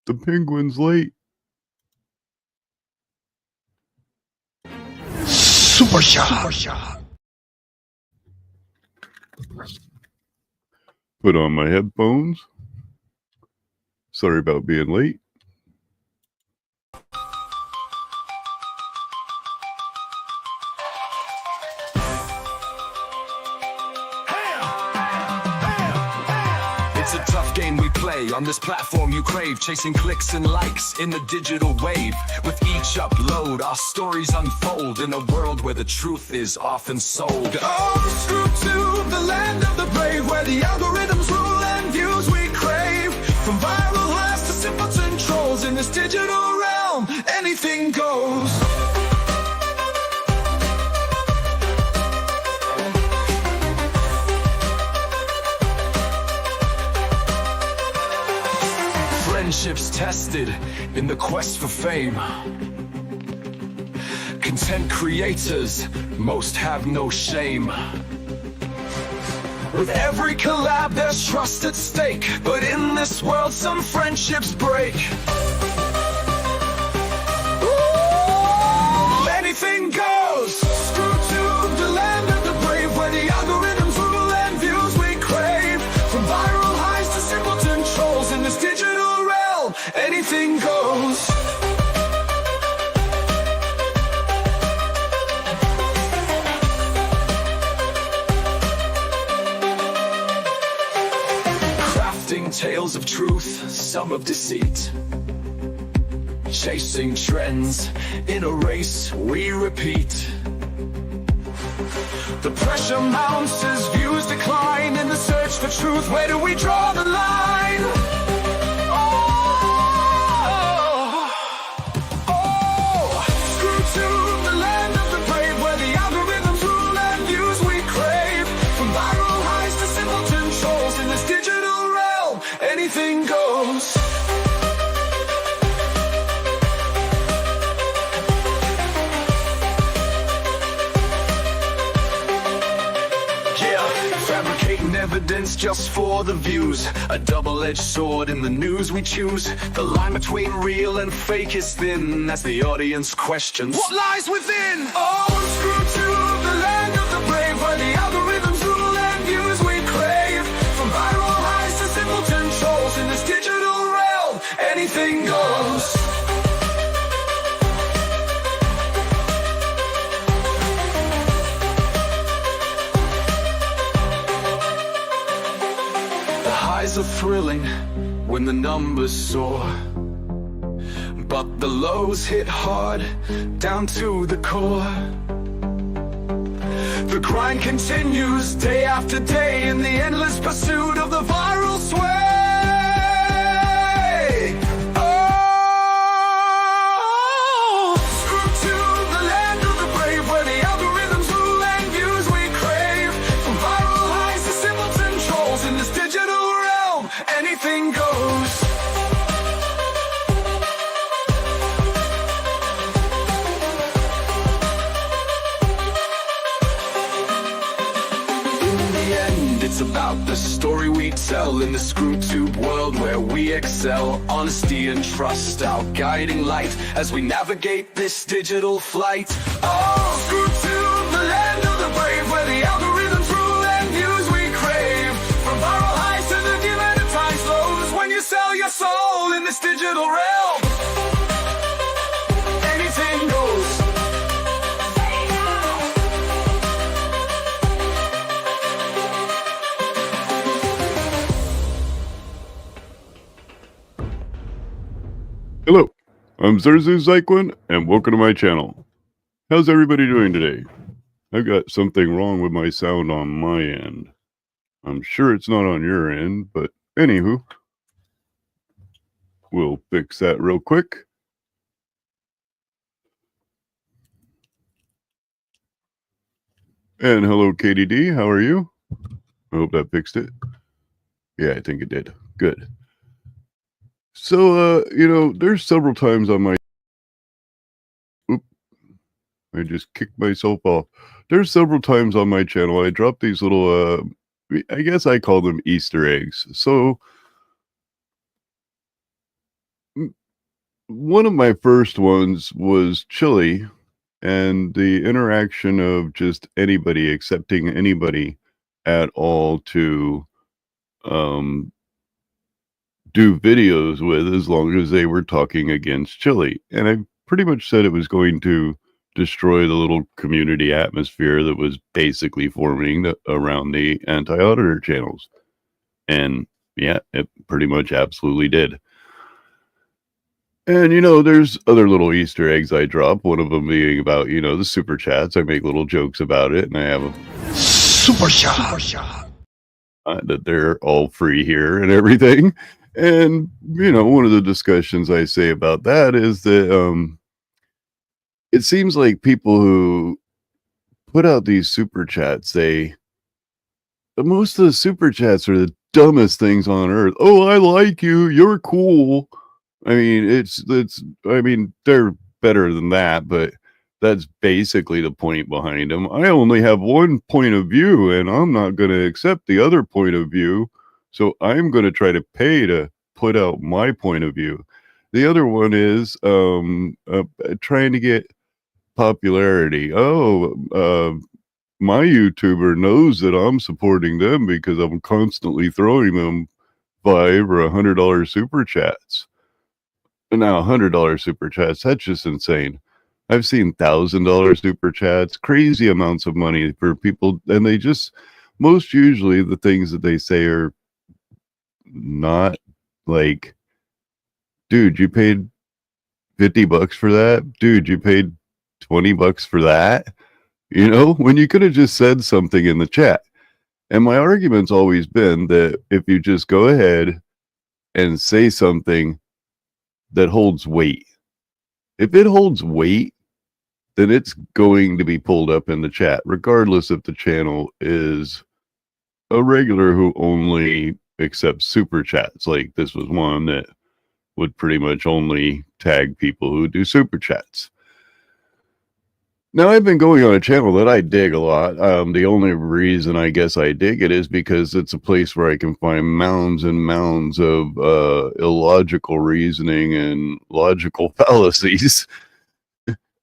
The penguin's late. Super shot. Put on my headphones. Sorry about being late. It's a tough game we play on this platform you crave, chasing clicks and likes in the digital wave. With each upload, our stories unfold in a world where the truth is often sold. Oh, screw to the land of the brave, where the algorithms rule and views we crave. From viral highs to simpleton trolls, in this digital realm, anything goes. Friendships tested in the quest for fame. Content creators, most have no shame. With every collab there's trust at stake, but in this world some friendships break. Ooh, anything goes. Screw to the land of the brave, where the algorithms rule and views we crave. From viral highs to simpleton trolls, in this digital realm, anything goes. Tales of truth, some of deceit. Chasing trends in a race we repeat. The pressure mounts as views decline. In the search for truth, where do we draw the line? Oh, screw to the land of the brave, where the algorithms rule and views we crave. From viral highs to simpleton trolls, in this digital realm, anything goes. Fabricating evidence just for the views. A double-edged sword in the news we choose. The line between real and fake is thin as the audience questions What lies within? Oh, screw to the land of the brave, where the algorithms rule and views we crave. From viral highs to simpleton trolls, in this digital realm, anything goes. Are thrilling when the numbers soar, but the lows hit hard down to the core. The grind continues day after day in the endless pursuit of the viral sway. Oh, screw to the land of the brave, where the algorithms rule and views we crave. From viral highs to simpleton trolls, in this digital realm, anything goes. It's about the story we tell in the ScrewTube world where we excel. Honesty and trust, our guiding light as we navigate this digital flight. Oh, screw to the land of the brave, where the algorithms rule and views we crave. From viral highs to the demonetized lows, when you sell your soul in this digital realm, anything goes. Hello, I'm Zerzu Zyquin, and welcome to my channel. How's everybody doing today? I've got something wrong with my sound on my end. I'm sure it's not on your end, but anywho, we'll fix that real quick. And hello, KDD, how are you? I hope that fixed it. Yeah, I think it did. Good. So, there's several times on my... I just kicked myself off. There's several times on my channel I drop these little, I guess I call them Easter eggs. So, one of my first ones was Chili, and the interaction of just anybody accepting anybody at all to um, do videos with, as long as they were talking against Chili. And I pretty much said it was going to destroy the little community atmosphere that was basically forming around the anti-auditor channels. And yeah, it pretty much absolutely did. And, there's other little Easter eggs I drop, one of them being about, the super chats. I make little jokes about it, and I have Super shot. that they're all free here and everything. And, one of the discussions I say about that is that it seems like people who put out these super chats, most of the super chats are the dumbest things on earth. Oh, I like you. You're cool. I mean, they're better than that, but that's basically the point behind them. I only have one point of view, and I'm not going to accept the other point of view. So I'm going to try to pay to put out my point of view. The other one is trying to get popularity. My YouTuber knows that I'm supporting them because I'm constantly throwing them $5 or $100 super chats. Now, $100 super chats, that's just insane. I've seen $1,000 super chats, crazy amounts of money for people, and they just, most usually the things that they say are not like, dude, you paid $50 for that? Dude, you paid $20 for that? When you could have just said something in the chat. And my argument's always been that if you just go ahead and say something that holds weight, if it holds weight, then it's going to be pulled up in the chat, regardless if the channel is a regular who only accepts super chats. Like this was one that would pretty much only tag people who do super chats. Now, I've been going on a channel that I dig a lot. The only reason I guess I dig it is because it's a place where I can find mounds and mounds of illogical reasoning and logical fallacies.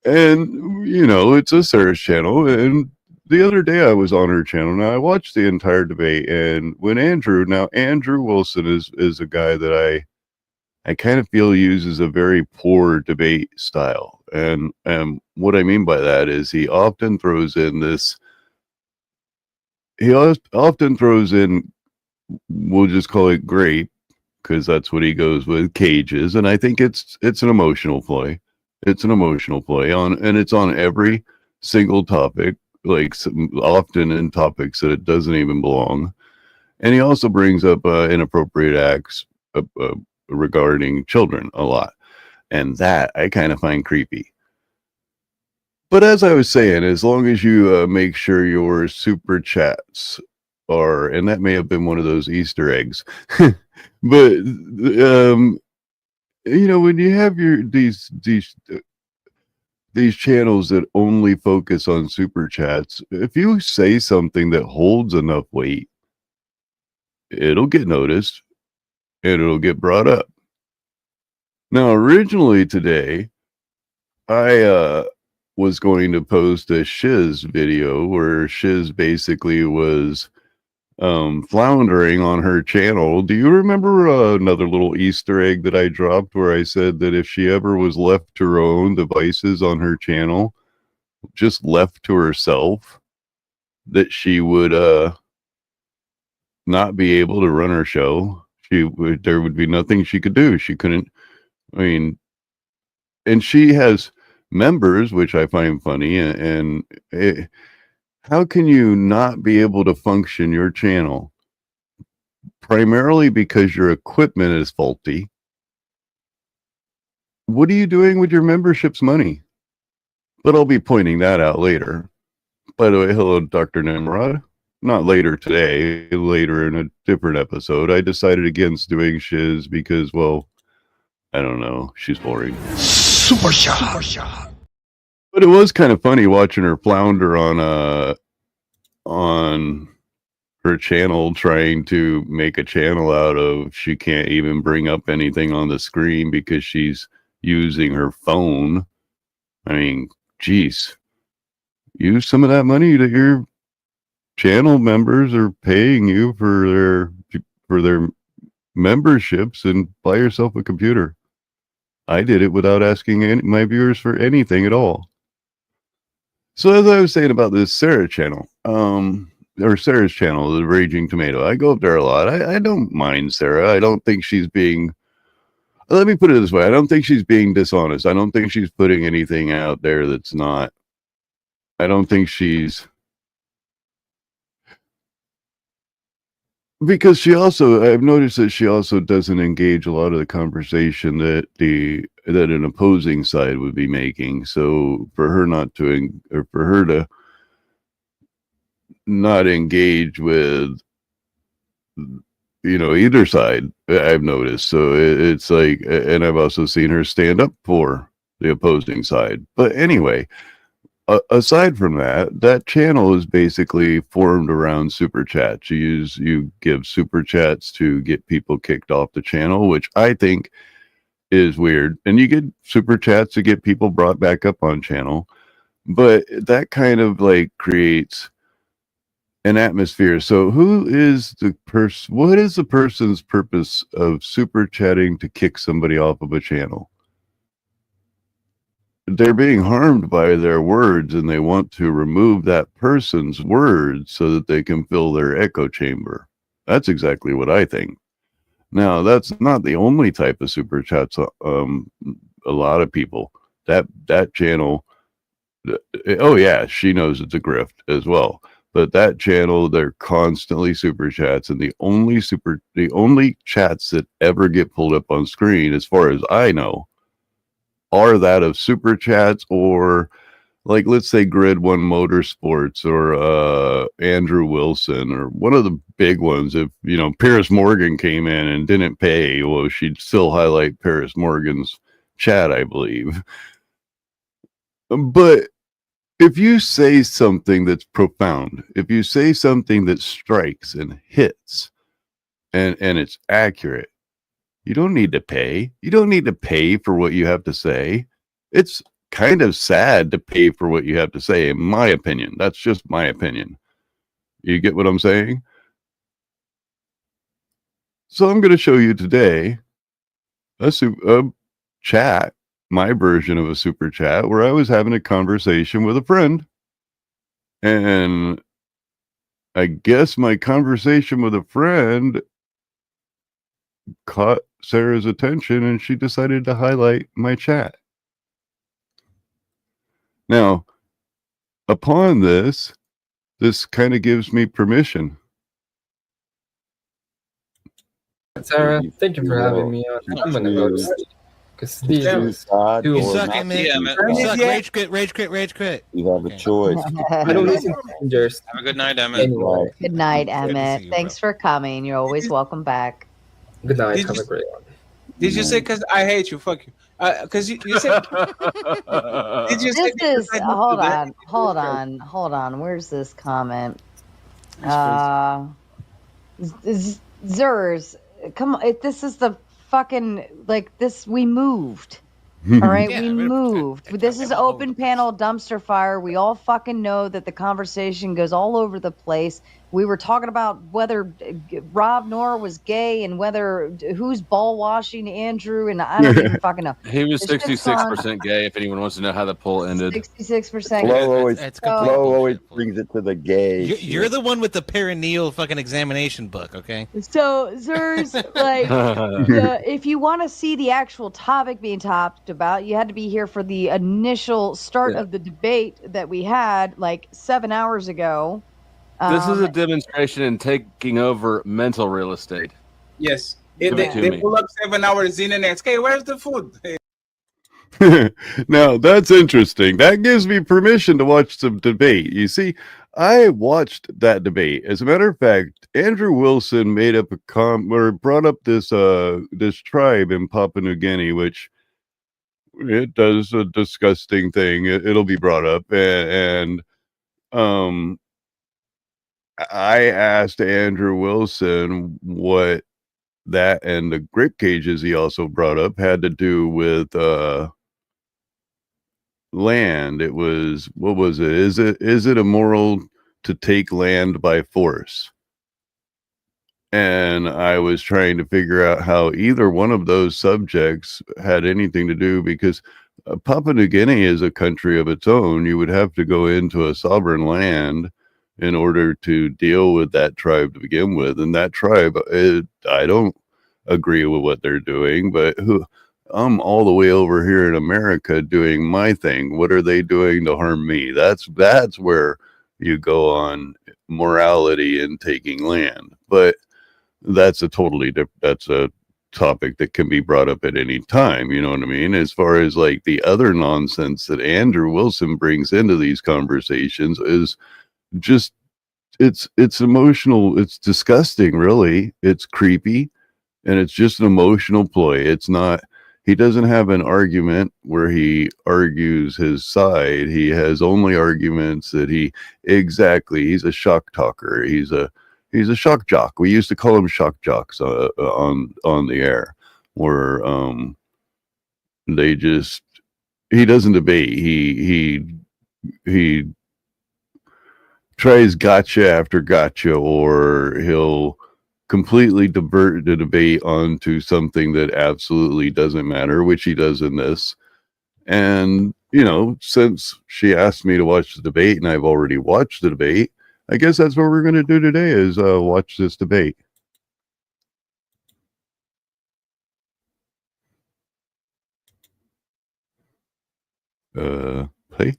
And, it's a Sarah's channel. And the other day I was on her channel. Now, I watched the entire debate. And when Andrew Wilson is a guy that I kind of feel uses a very poor debate style. And what I mean by that is he often throws in, we'll just call it grape, because that's what he goes with, cages. And I think it's an emotional play. It's an emotional play and it's on every single topic, like often in topics that it doesn't even belong. And he also brings up inappropriate acts regarding children a lot. And that I kind of find creepy. But as I was saying, as long as you make sure your super chats are, and that may have been one of those Easter eggs, but when you have these channels that only focus on super chats, if you say something that holds enough weight, it'll get noticed and it'll get brought up. Now, originally today, I was going to post a Shiz video where Shiz basically was floundering on her channel. Do you remember another little Easter egg that I dropped where I said that if she ever was left to her own devices on her channel, just left to herself, that she would not be able to run her show? There would be nothing she could do. She couldn't. And she has members, which I find funny. How can you not be able to function your channel? Primarily because your equipment is faulty. What are you doing with your membership's money? But I'll be pointing that out later. By the way, hello, Dr. Nimrod. Not later today, later in a different episode. I decided against doing Shiz because, well, I don't know. She's boring. Super shot. But it was kind of funny watching her flounder on her channel, trying to make a channel out of, she can't even bring up anything on the screen because she's using her phone. I mean, geez, use some of that money that your channel members are paying you for their memberships and buy yourself a computer. I did it without asking my viewers for anything at all. So as I was saying about this Sarah channel, or Sarah's channel, the Raging Tomato, I go up there a lot. I don't mind Sarah. I don't think she's being, let me put it this way. I don't think she's being dishonest. I don't think she's putting anything out there that's not, I don't think she's, because she also, I've noticed that she also doesn't engage a lot of the conversation that an opposing side would be making. So for her not to, or for her to not engage with, either side, I've noticed. So it's like, and I've also seen her stand up for the opposing side. But anyway, aside from that channel is basically formed around super chats. You give super chats to get people kicked off the channel, which I think is weird. And you get super chats to get people brought back up on channel. But that kind of like creates an atmosphere. So what is the person's purpose of super chatting to kick somebody off of a channel? They're being harmed by their words, and they want to remove that person's words so that they can fill their echo chamber. That's exactly what I think. Now, that's not the only type of super chats. A lot of people, that channel, oh yeah, she knows it's a grift as well. But that channel, they're constantly super chats, and the only chats that ever get pulled up on screen, as far as I know, are that of super chats, or like, let's say Grid One Motorsports, or Andrew Wilson, or one of the big ones. If Paris Morgan came in and didn't pay, well, she'd still highlight Paris Morgan's chat, I believe. But if you say something that's profound, if you say something that strikes and hits, and it's accurate, you don't need to pay. You don't need to pay for what you have to say. It's kind of sad to pay for what you have to say, in my opinion. That's just my opinion. You get what I'm saying? So I'm going to show you today a chat, my version of a super chat, where I was having a conversation with a friend. And I guess my conversation with a friend caught Sarah's attention, and she decided to highlight my chat. Now, upon this kind of gives me permission. Sarah, thank you for having me on. I'm gonna go to sleep because these You suck, man. Rage quit. You have a choice. I don't listen to strangers. Have a good night, Emmett. Anyway, Good night, Good to Emmett. see you, Thanks for coming. You're always welcome back. good night. Did Have you- a great one. Did you say because I hate you? Fuck you. Because you said. Did you say This is because I don't hold do that? on. Where's this comment? Zers, come on. This is the fucking like this. We moved. All right, Yeah, we we're- moved. This is open panel dumpster fire. We all fucking know that the conversation goes all over the place. We were talking about whether Rob Nora was gay and whether who's ball washing Andrew, and I don't even fucking know. He was It's just 66% gay, if anyone wants to know how the poll ended. 66%. Flo always, It's complete Flo always bullshit. brings it to the gay. You're the one with the perineal fucking examination book, okay? So Zers, like, if you want to see the actual topic being talked about, you had to be here for the initial start of the debate that we had like 7 hours ago. This is a demonstration in taking over mental real estate. Yes. Give it to They me. pull up 7 hours in and ask, hey, where's the food? Now that's interesting. That gives me permission to watch some debate. You see, I watched that debate. As a matter of fact, Andrew Wilson made up or brought up this tribe in Papua New Guinea, which it does a disgusting thing. It'll be brought up, and I asked Andrew Wilson what that and the grip cages he also brought up had to do with land. It was, what was it? Is it immoral to take land by force? And I was trying to figure out how either one of those subjects had anything to do, because Papua New Guinea is a country of its own. You would have to go into a sovereign land in order to deal with that tribe to begin with. And that tribe, I don't agree with what they're doing, but I'm all the way over here in America doing my thing. What are they doing to harm me? That's where you go on morality and taking land. But that's a totally that's a topic that can be brought up at any time. You know what I mean? As far as like the other nonsense that Andrew Wilson brings into these conversations is just, it's emotional. It's disgusting, really. It's creepy, and it's just an emotional ploy. It's not, he doesn't have an argument where he argues his side. He has only arguments that he's a shock talker. He's a shock jock. We used to call him shock jocks on the air, where he doesn't debate. He tries gotcha after gotcha, or he'll completely divert the debate onto something that absolutely doesn't matter, which he does in this. And, you know, since she asked me to watch the debate and I've already watched the debate, I guess that's what we're going to do today, is watch this debate. Play.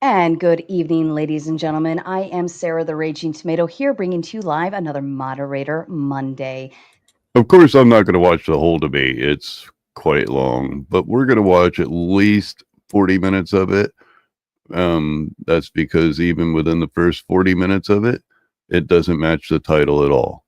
And good evening, ladies and gentlemen. I am Sarah the Raging Tomato here, bringing to you live another Moderator Monday. Of course, I'm not going to watch the whole debate. It's quite long, but we're going to watch at least 40 minutes of it. That's because even within the first 40 minutes of it, it doesn't match the title at all.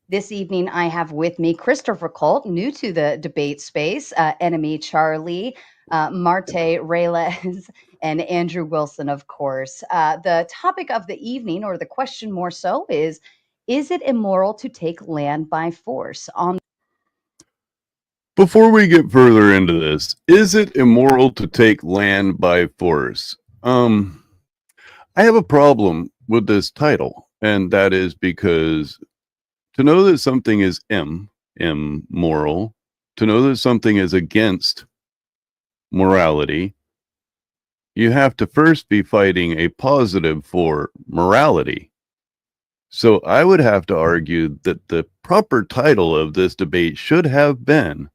This evening, I have with me Christopher Colt, new to the debate space, Enemy Charlie, Marte Reyes, and Andrew Wilson, of course. The topic of the evening, or the question more so, is it immoral to take land by force? Before we get further into this, is it immoral to take land by force? I have a problem with this title, and that is because to know that something is immoral, to know that something is against morality, you have to first be fighting a positive for morality. So I would have to argue that the proper title of this debate should have been,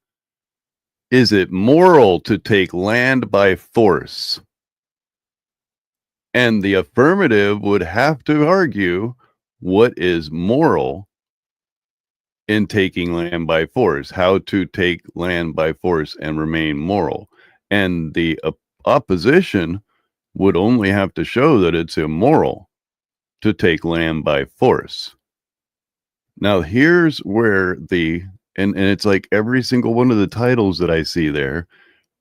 is it moral to take land by force? And the affirmative would have to argue what is moral in taking land by force, how to take land by force and remain moral. And the opposition would only have to show that it's immoral to take land by force. Now, here's where and it's like every single one of the titles that I see there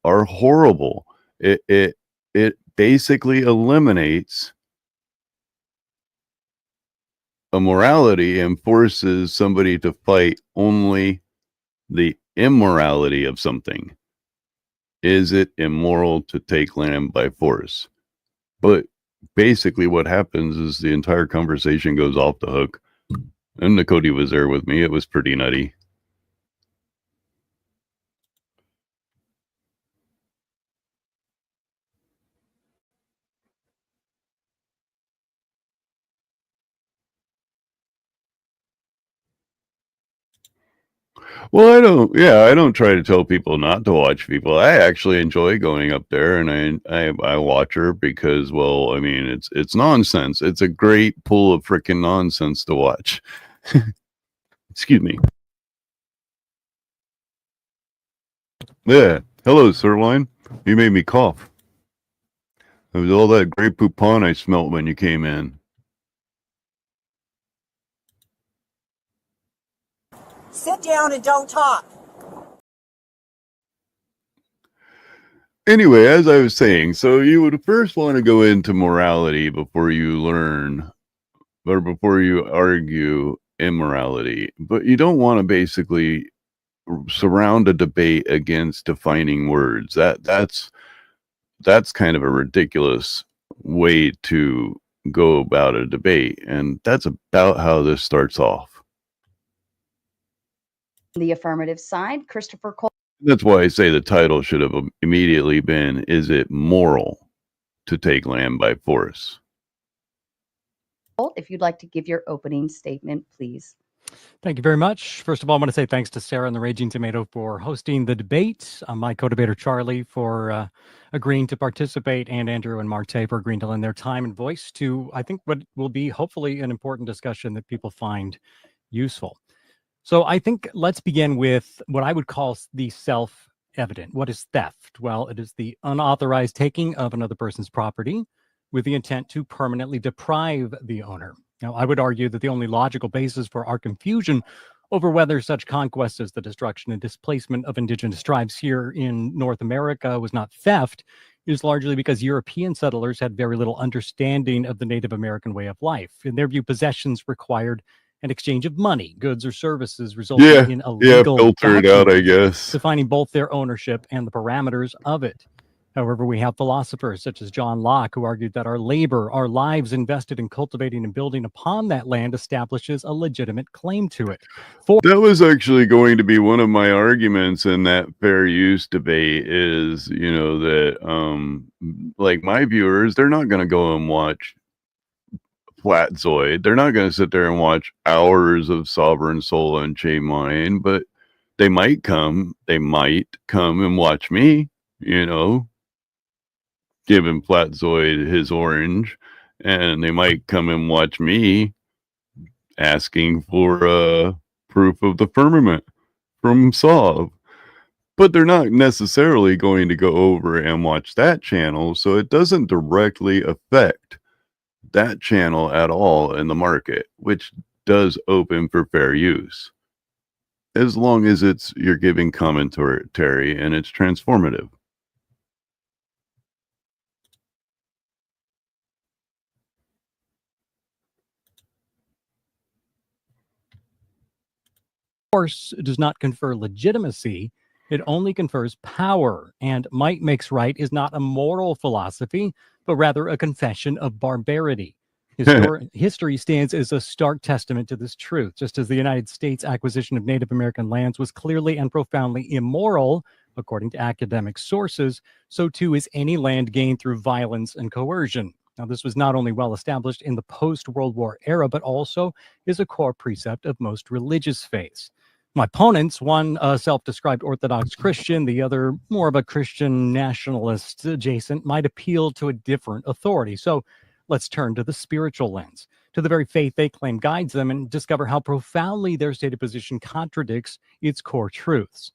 are horrible. It basically eliminates a morality and forces somebody to fight only the immorality of something. Is it immoral to take land by force? But basically what happens is the entire conversation goes off the hook. And Nakoti was there with me. It was pretty nutty. Well, I don't try to tell people not to watch people. I actually enjoy going up there, and I watch her because, well, I mean, it's nonsense. It's a great pool of freaking nonsense to watch. Excuse me. Yeah. Hello, Sirloin. You made me cough. It was all that Grey Poupon I smelt when you came in. Sit down and don't talk. Anyway, as I was saying, so you would first want to go into morality before you learn or before you argue immorality, but you don't want to basically surround a debate against defining words. That's kind of a ridiculous way to go about a debate, and that's about how this starts off. The affirmative side, Christopher Cole. That's why I say the title should have immediately been, is it moral to take land by force? If you'd like to give your opening statement, please. Thank you very much. First of all, I want to say thanks to Sarah and the Raging Tomato for hosting the debate, my co-debater Charlie for agreeing to participate, and Andrew and Marte for agreeing to lend their time and voice to, I think, what will be hopefully an important discussion that people find useful. So I think let's begin with what I would call the self-evident. What is theft? Well, it is the unauthorized taking of another person's property with the intent to permanently deprive the owner. Now, I would argue that the only logical basis for our confusion over whether such conquest as the destruction and displacement of indigenous tribes here in North America was not theft is largely because European settlers had very little understanding of the Native American way of life. In their view, possessions required an exchange of money, goods, or services, resulting in a legal filter it out, I guess, defining both their ownership and the parameters of it. However, we have philosophers such as John Locke who argued that our labor, our lives invested in cultivating and building upon that land establishes a legitimate claim to it. That was actually going to be one of my arguments in that fair use debate is, you know, that like my viewers, they're not going to go and watch Flatzoid. They're not going to sit there and watch hours of Sovereign Soul Unchained Mind, but they might come and watch me, you know, giving Flatzoid his orange, and they might come and watch me asking for proof of the firmament from Sov. But they're not necessarily going to go over and watch that channel, so it doesn't directly affect that channel at all in the market, which does open for fair use, as long as you're giving commentary and it's transformative. Force does not confer legitimacy, it only confers power, and might makes right is not a moral philosophy, but rather a confession of barbarity. History stands as a stark testament to this truth. Just as the United States acquisition of Native American lands was clearly and profoundly immoral, according to academic sources, so too is any land gained through violence and coercion. Now, this was not only well established in the post-World War era, but also is a core precept of most religious faiths. My opponents, one a self-described Orthodox Christian, the other more of a Christian nationalist adjacent, might appeal to a different authority. So let's turn to the spiritual lens, to the very faith they claim guides them, and discover how profoundly their stated position contradicts its core truths.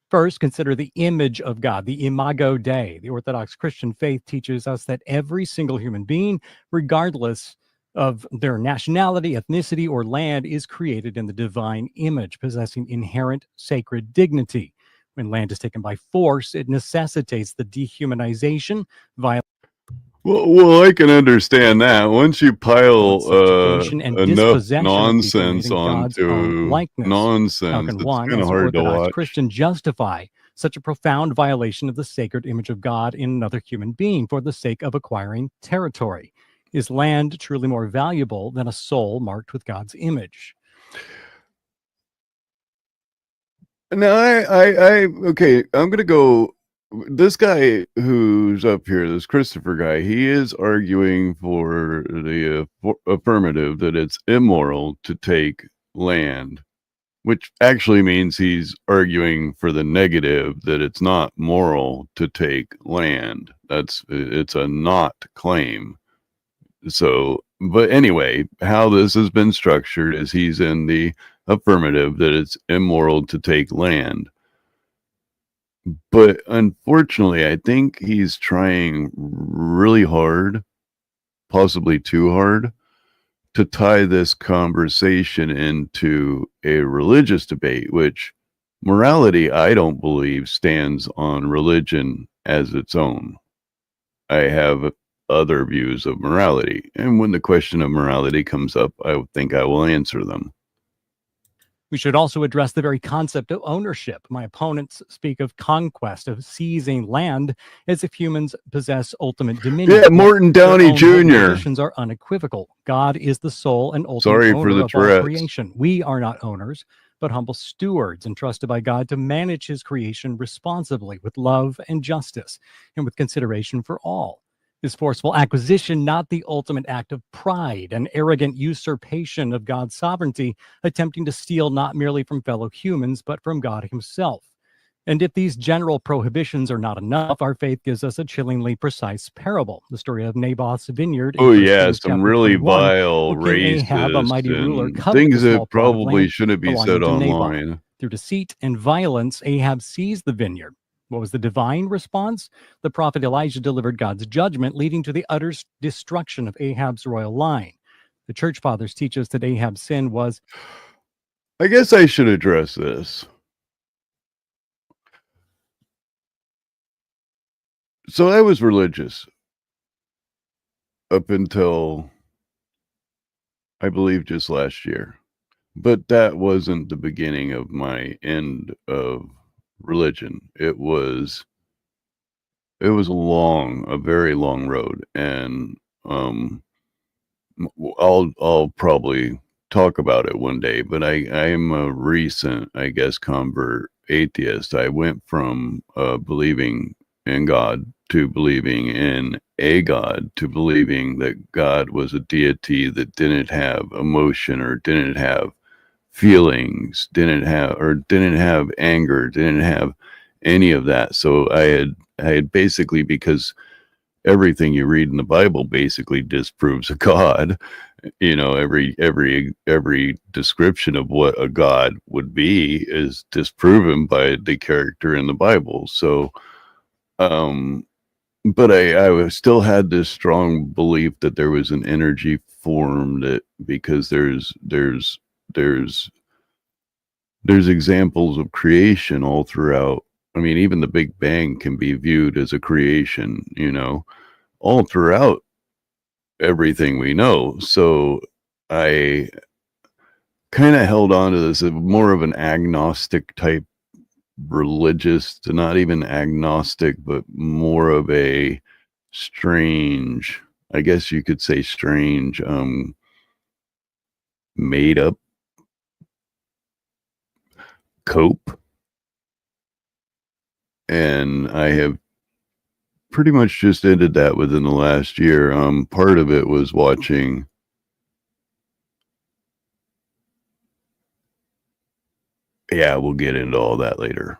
First, consider the image of God, the Imago Dei. The Orthodox Christian faith teaches us that every single human being, regardless of their nationality, ethnicity, or land, is created in the divine image, possessing inherent sacred dignity. When land is taken by force, it necessitates the dehumanization, violence. Well, I can understand that. Once you pile enough nonsense onto nonsense, it's kind of hard to watch. Christian justify such a profound violation of the sacred image of God in another human being for the sake of acquiring territory? Is land truly more valuable than a soul marked with God's image? Now, okay, I'm going to go. This guy who's up here, this Christopher guy, he is arguing for the affirmative that it's immoral to take land, which actually means he's arguing for the negative, that it's not moral to take land. It's a not claim. So, but anyway, how this has been structured is he's in the affirmative that it's immoral to take land. But unfortunately, I think he's trying really hard, possibly too hard, to tie this conversation into a religious debate, which morality, I don't believe, stands on religion as its own. I have other views of morality. And when the question of morality comes up, I think I will answer them. We should also address the very concept of ownership. My opponents speak of conquest, of seizing land, as if humans possess ultimate dominion. Yeah, Morton Downey Jr. Positions are unequivocal. God is the sole and ultimate Sorry owner for the of all Tourette's. creation. We are not owners, but humble stewards entrusted by God to manage his creation responsibly with love and justice and with consideration for all. His forceful acquisition, not the ultimate act of pride, an arrogant usurpation of God's sovereignty, attempting to steal not merely from fellow humans, but from God himself. And if these general prohibitions are not enough, our faith gives us a chillingly precise parable, the story of Naboth's vineyard. Oh yeah, some really vile, Ahab, a mighty ruler, racist, coveted things the that small plot of probably land shouldn't be belonging said to Naboth. online. Through deceit and violence, Ahab seized the vineyard. What was the divine response? The prophet Elijah delivered God's judgment, leading to the utter destruction of Ahab's royal line. The church fathers teach us that Ahab's sin was... I guess I should address this. So I was religious up until, I believe, just last year. But that wasn't the beginning of my end of religion. It was a very long road, and I'll probably talk about it one day, but I am a recent, I guess, convert atheist. I went from believing in God to believing in a God to believing that God was a deity that didn't have emotion or didn't have feelings, didn't have anger, didn't have any of that. So I had basically, because everything you read in the Bible basically disproves a God. You know, every description of what a God would be is disproven by the character in the Bible. So, but I still had this strong belief that there was an energy form, that because there's examples of creation all throughout. I mean, even the Big Bang can be viewed as a creation, you know, all throughout everything we know. So I kind of held on to this, more of an agnostic type religious, to not even agnostic, but more of a strange, I guess you could say strange, made up cope. And I have pretty much just ended that within the last year. Part of it was watching we'll get into all that later.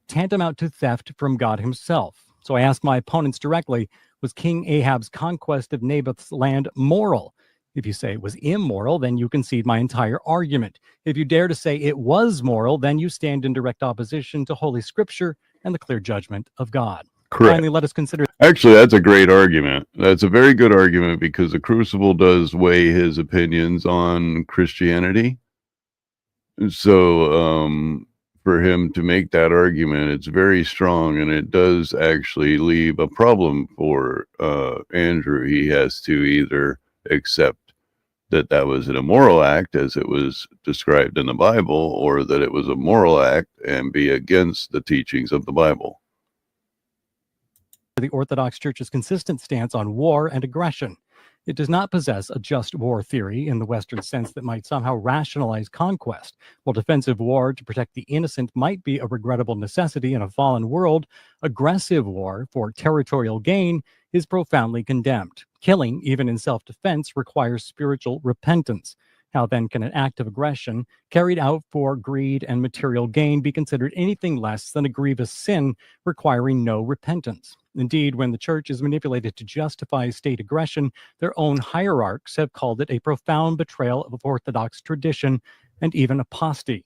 Tantamount to theft from God himself. So I asked my opponents directly, was King Ahab's conquest of Naboth's land moral? If you say it was immoral, then you concede my entire argument. If you dare to say it was moral, then you stand in direct opposition to Holy Scripture and the clear judgment of God. Correct. Finally, let us consider... Actually, that's a great argument. That's a very good argument, because the Crucible does weigh his opinions on Christianity. So for him to make that argument, it's very strong, and it does actually leave a problem for Andrew. He has to either accept that that was an immoral act as it was described in the Bible, or that it was a moral act and be against the teachings of the Bible. The Orthodox Church's consistent stance on war and aggression. It does not possess a just war theory in the Western sense that might somehow rationalize conquest. While defensive war to protect the innocent might be a regrettable necessity in a fallen world, aggressive war for territorial gain is profoundly condemned. Killing, even in self-defense, requires spiritual repentance. How then can an act of aggression carried out for greed and material gain be considered anything less than a grievous sin requiring no repentance? Indeed, when the church is manipulated to justify state aggression, their own hierarchs have called it a profound betrayal of Orthodox tradition and even apostasy.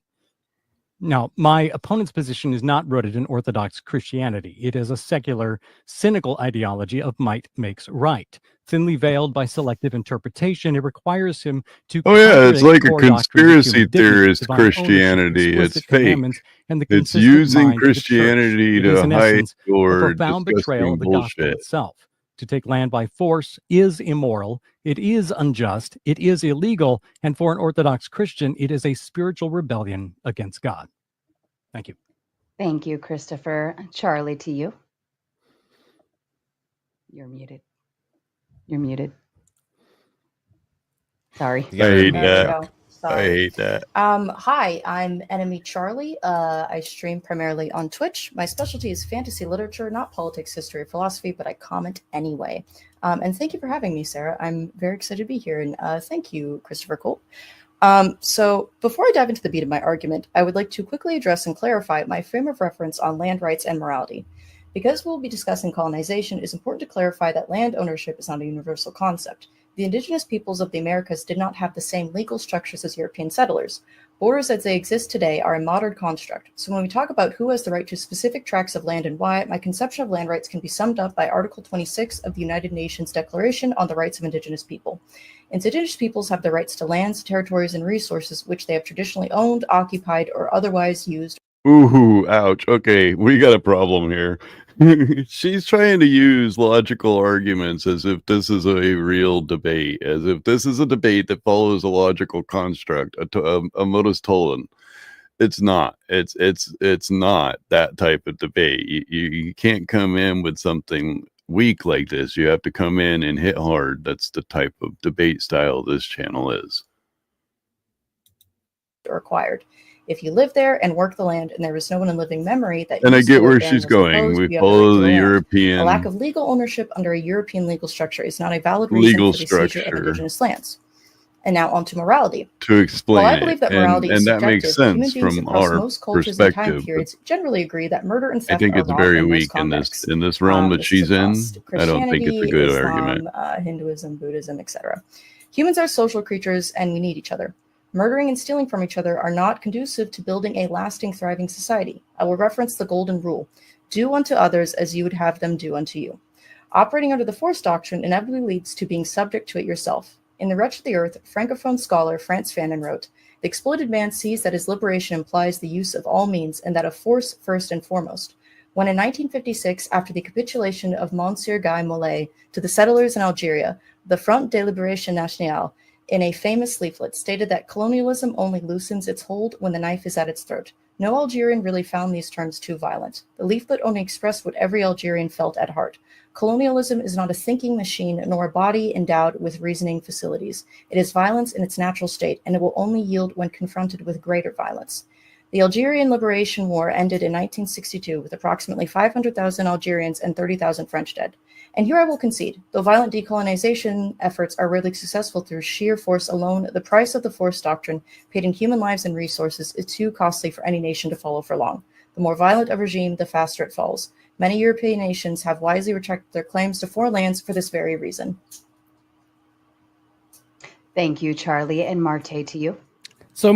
Now, my opponent's position is not rooted in Orthodox Christianity. It is a secular, cynical ideology of might makes right. Thinly veiled by selective interpretation, it requires him to. Oh yeah, it's like a core doctrines of conspiracy human dignity, theorist divine ownership, Christianity. It's explicit fake. commandments, and the It's consistent using mind of the church. Christianity It is, to in hide essence, a your profound betrayal disgusting of the gospel bullshit. itself. To take land by force is immoral, it is unjust, it is illegal, and for an Orthodox Christian, it is a spiritual rebellion against God. Thank you. Thank you, Christopher. Charlie, to you. You're muted. You're muted. Sorry. I hate There we that. go. I Sorry. hate that. Hi, I'm Enemy Charlie. I stream primarily on Twitch. My specialty is fantasy literature, not politics, history, or philosophy, but I comment anyway. And thank you for having me, Sarah. I'm very excited to be here, and thank you, Christopher Colt. So before I dive into the beat of my argument, I would like to quickly address and clarify my frame of reference on land rights and morality. Because we'll be discussing colonization, it's important to clarify that land ownership is not a universal concept. The indigenous peoples of the Americas did not have the same legal structures as European settlers. Borders as they exist today are a modern construct. So when we talk about who has the right to specific tracts of land and why, my conception of land rights can be summed up by Article 26 of the United Nations Declaration on the Rights of Indigenous People. Indigenous peoples have the rights to lands, territories, and resources which they have traditionally owned, occupied, or otherwise used. Ooh, ouch. Okay, we got a problem here. She's trying to use logical arguments as if this is a real debate, as if this is a debate that follows a logical construct, a modus tollens. It's not. It's not that type of debate. You can't come in with something weak like this. You have to come in and hit hard. That's the type of debate style this channel is. Required. If you live there and work the land and there is no one in living memory that And I used to get live where there she's and was going. opposed, We you have the right follow to the land. European A lack of legal ownership under a European legal structure is not a valid reason legal for the seizure of structure indigenous lands. And now on to morality. to explain While I believe it. that morality is And that makes subjective, human sense beings from across our most cultures and time perspective. But periods generally agree that murder and I theft think are it's wrong very in most weak in contexts. this realm that This is she's in. across I don't think it's a Christianity, good Islam, argument. Hinduism, Buddhism, etc. Humans are social creatures and we need each other. Murdering and stealing from each other are not conducive to building a lasting, thriving society. I will reference the golden rule. Do unto others as you would have them do unto you. Operating under the force doctrine inevitably leads to being subject to it yourself. In The Wretch of the Earth, Francophone scholar Frantz Fanon wrote, "The exploited man sees that his liberation implies the use of all means and that of force first and foremost. When in 1956, after the capitulation of Monsieur Guy Mollet to the settlers in Algeria, the Front de Libération Nationale, in a famous leaflet, stated that colonialism only loosens its hold when the knife is at its throat. No Algerian really found these terms too violent. The leaflet only expressed what every Algerian felt at heart. Colonialism is not a thinking machine, nor a body endowed with reasoning facilities. It is violence in its natural state, and it will only yield when confronted with greater violence. The Algerian Liberation War ended in 1962 with approximately 500,000 Algerians and 30,000 French dead. And here I will concede, though violent decolonization efforts are rarely successful through sheer force alone, the price of the force doctrine, paid in human lives and resources, is too costly for any nation to follow for long. The more violent a regime, the faster it falls. Many European nations have wisely retracted their claims to foreign lands for this very reason." Thank you, Charlie. And Marte, to you. So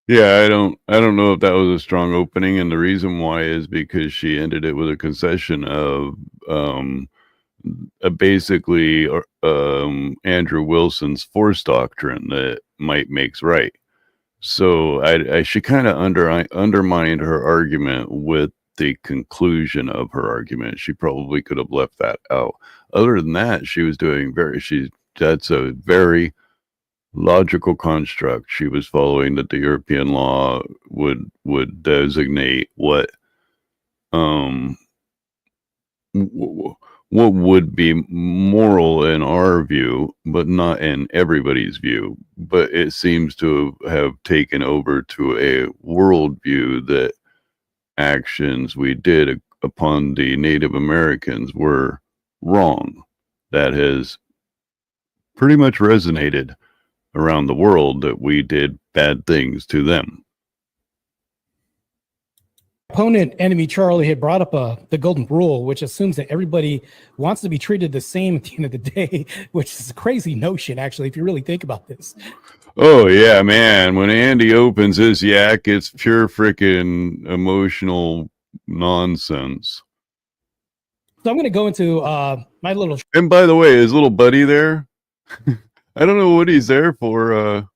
Yeah, I don't know if that was a strong opening, and the reason why is because she ended it with a concession of basically Andrew Wilson's force doctrine that might makes right. So she kind of undermined her argument with the conclusion of her argument. She probably could have left that out. Other than that, she was doing that's a very logical construct. She was following that the European law would designate what would be moral in our view, but not in everybody's view. But it seems to have taken over to a worldview that actions we did upon the Native Americans were wrong. That has pretty much resonated around the world, that we did bad things to them. Opponent, Enemy Charlie, had brought up the golden rule, which assumes that everybody wants to be treated the same at the end of the day, which is a crazy notion, actually, if you really think about this. Oh yeah, man. When Andy opens his yak, it's pure freaking emotional nonsense. So I'm going to go into my little. And by the way, his little buddy there, I don't know what he's there for.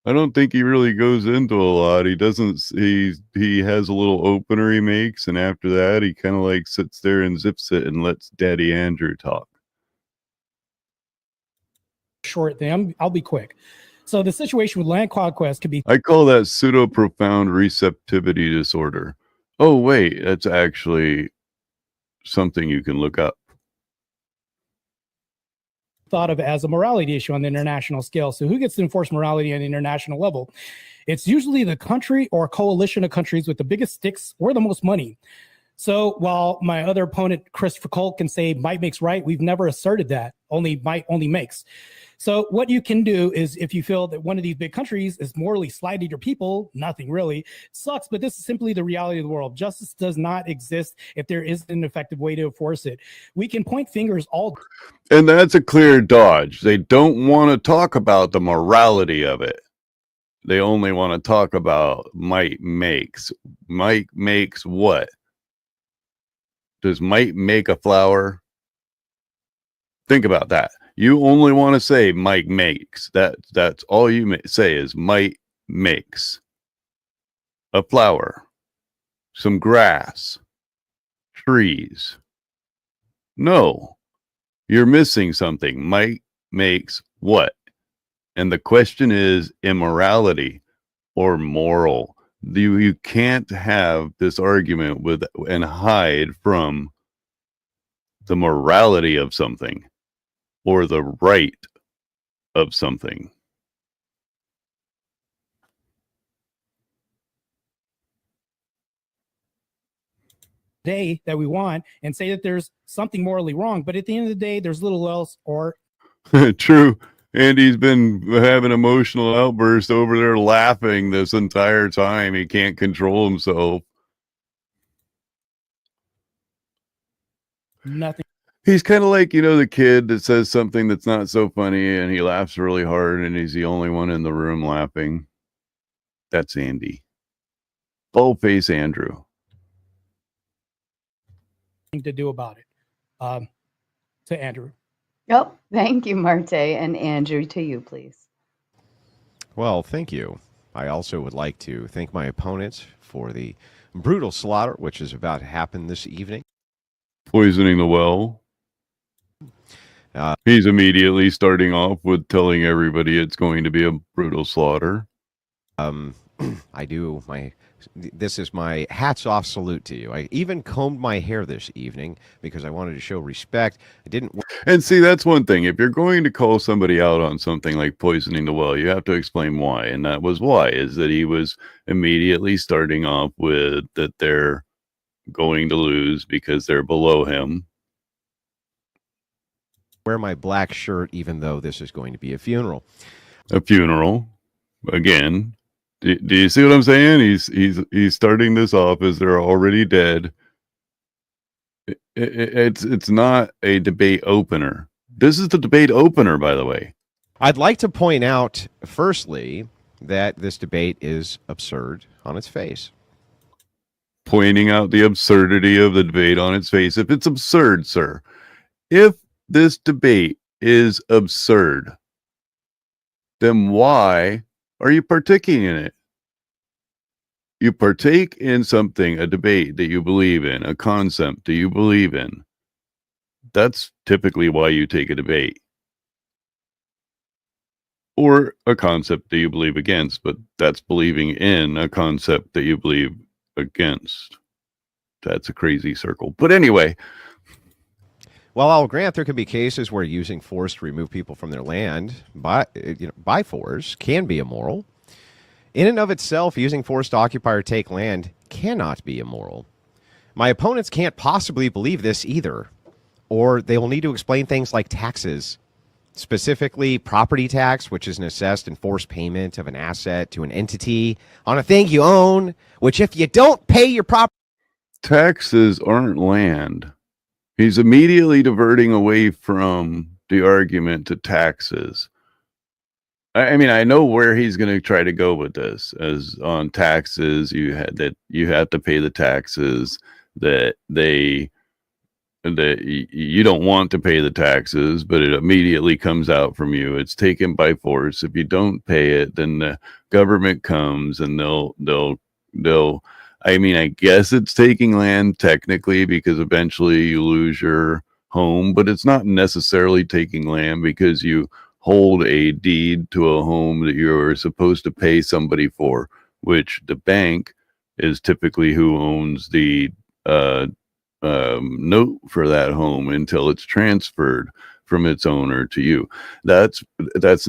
I don't think he really goes into a lot. He doesn't. He has a little opener he makes, and after that, he kind of like sits there and zips it and lets Daddy Andrew talk. Short thing. I'll be quick. So the situation with land conquest could be. I call that pseudo-profound receptivity disorder. Oh wait, that's actually something you can look up. Thought of as a morality issue on the international scale. So who gets to enforce morality on the international level? It's usually the country or coalition of countries with the biggest sticks or the most money. So while my other opponent, Christopher Colt, can say might makes right, we've never asserted that. Only might only makes. So what you can do is if you feel that one of these big countries is morally slighted your people, nothing really. It sucks, but this is simply the reality of the world. Justice does not exist if there isn't an effective way to enforce it. We can point fingers all. And that's a clear dodge. They don't want to talk about the morality of it. They only want to talk about might makes. Might makes what? Does might make a flower? Think about that. You only want to say might makes. That's all you say is might makes a flower, some grass, trees. No, you're missing something. Might makes what? And the question is immorality or moral. You can't have this argument with and hide from the morality of something or the right of something. Day that we want and say that there's something morally wrong, but at the end of the day, there's little else or. True. Andy's been having emotional outbursts over there laughing this entire time. He can't control himself. Nothing. He's kind of like, you know, the kid that says something that's not so funny and he laughs really hard and he's the only one in the room laughing. That's Andy. Bullface Andrew. To do about it. To Andrew. Oh, thank you, Marte. And Andrew, to you, please. Well, thank you. I also would like to thank my opponents for the brutal slaughter, which is about to happen this evening. Poisoning the well. He's immediately starting off with telling everybody it's going to be a brutal slaughter. This is my hats off salute to you. I even combed my hair this evening because I wanted to show respect. I didn't. And see, that's one thing. If you're going to call somebody out on something like poisoning the well, you have to explain why. And that was why, is that he was immediately starting off with that they're going to lose because they're below him. Wear my black shirt, even though this is going to be a funeral. A funeral, again. Do you see what I'm saying? He's starting this off as they're already dead. It's not a debate opener. This is the debate opener, by the way. I'd like to point out, firstly, that this debate is absurd on its face. Pointing out the absurdity of the debate on its face. If it's absurd, sir, if this debate is absurd, then why are you partaking in it? You partake in something, a debate that you believe in, a concept that you believe in. That's typically why you take a debate. Or a concept that you believe against, but that's believing in a concept that you believe against. That's a crazy circle. But anyway. Well, I'll grant there can be cases where using force to remove people from their land by force can be immoral. In and of itself, using force to occupy or take land cannot be immoral. My opponents can't possibly believe this either, or they will need to explain things like taxes, specifically property tax, which is an assessed and forced payment of an asset to an entity on a thing you own, which if you don't pay your property... Taxes aren't land. He's immediately diverting away from the argument to taxes. I mean, I know where he's going to try to go with this. As on taxes, you have to pay the taxes that you don't want to pay the taxes, but it immediately comes out from you. It's taken by force. If you don't pay it, then the government comes and they'll. I mean, I guess it's taking land technically because eventually you lose your home, but it's not necessarily taking land because you hold a deed to a home that you're supposed to pay somebody for, which the bank is typically who owns the note for that home until it's transferred from its owner to you. That's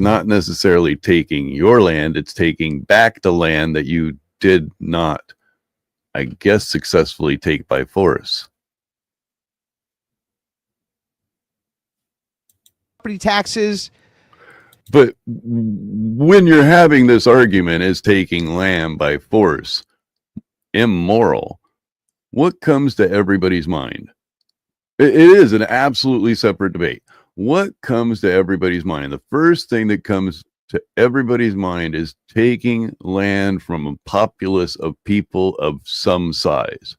not necessarily taking your land. It's taking back the land that you did not, I guess, successfully take by force. Property taxes. But when you're having this argument, is taking land by force immoral? What comes to everybody's mind? It is an absolutely separate debate. What comes to everybody's mind? The first thing that comes to everybody's mind is taking land from a populace of people of some size,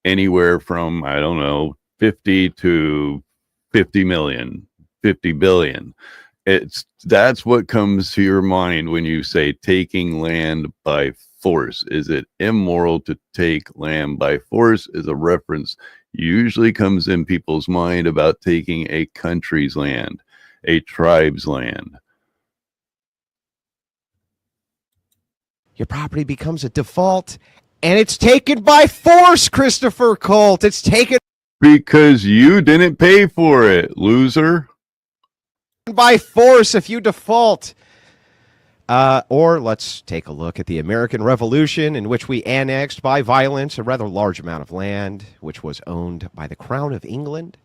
anywhere from, I don't know, 50 to 50 million, 50 billion. That's what comes to your mind when you say taking land by force. Is it immoral to take land by force? Is a reference usually comes in people's mind about taking a country's land, a tribe's land. Your property becomes a default, and it's taken by force, Christopher Colt. It's taken because you didn't pay for it, loser. By force if you default. Or let's take a look at the American Revolution, in which we annexed by violence a rather large amount of land, which was owned by the Crown of England.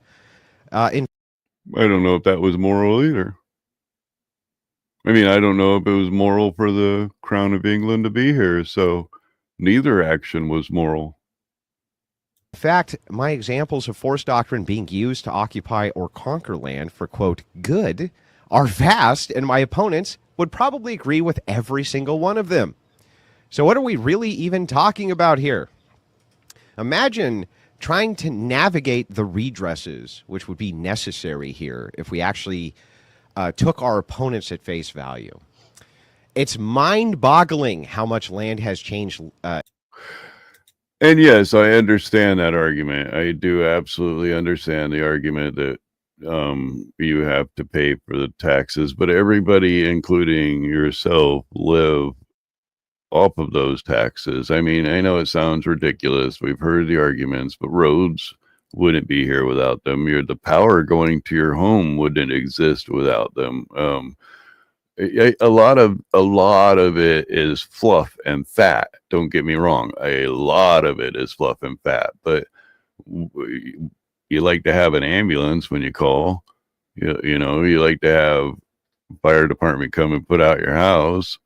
I don't know if that was moral either. I mean, I don't know if it was moral for the Crown of England to be here, so neither action was moral. In fact, my examples of force doctrine being used to occupy or conquer land for, quote, good are vast, and my opponents would probably agree with every single one of them. So what are we really even talking about here? Imagine trying to navigate the redresses which would be necessary here if we actually took our opponents at face value. It's mind-boggling how much land has changed. And yes, I understand that argument. I do absolutely understand the argument that you have to pay for the taxes, but everybody, including yourself, live off of those taxes. I mean, I know it sounds ridiculous. We've heard the arguments, but roads wouldn't be here without them. The power going to your home wouldn't exist without them. A lot of it is fluff and fat. Don't get me wrong. A lot of it is fluff and fat, but you like to have an ambulance when you call. You know, you like to have fire department come and put out your house,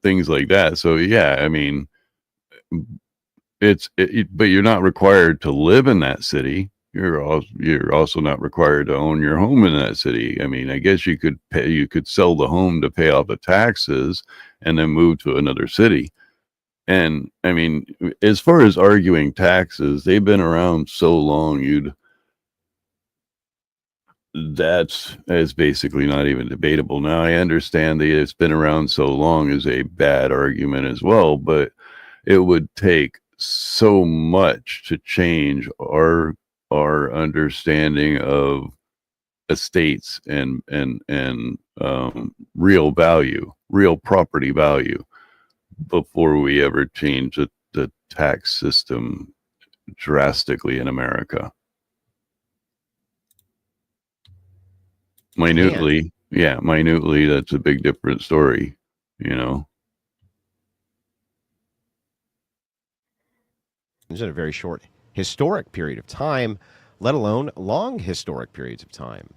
things like that. So yeah, I mean, but you're not required to live in that city. You're also not required to own your home in that city. I mean, I guess you could sell the home to pay off the taxes and then move to another city. And I mean, as far as arguing taxes, they've been around so long, that's basically not even debatable. Now, I understand that it's been around so long is a bad argument as well, but it would take so much to change our understanding of estates and real value, real property value, before we ever change the tax system drastically in America. Minutely, that's a big different story, you know. It's in a very short historic period of time, let alone long historic periods of time.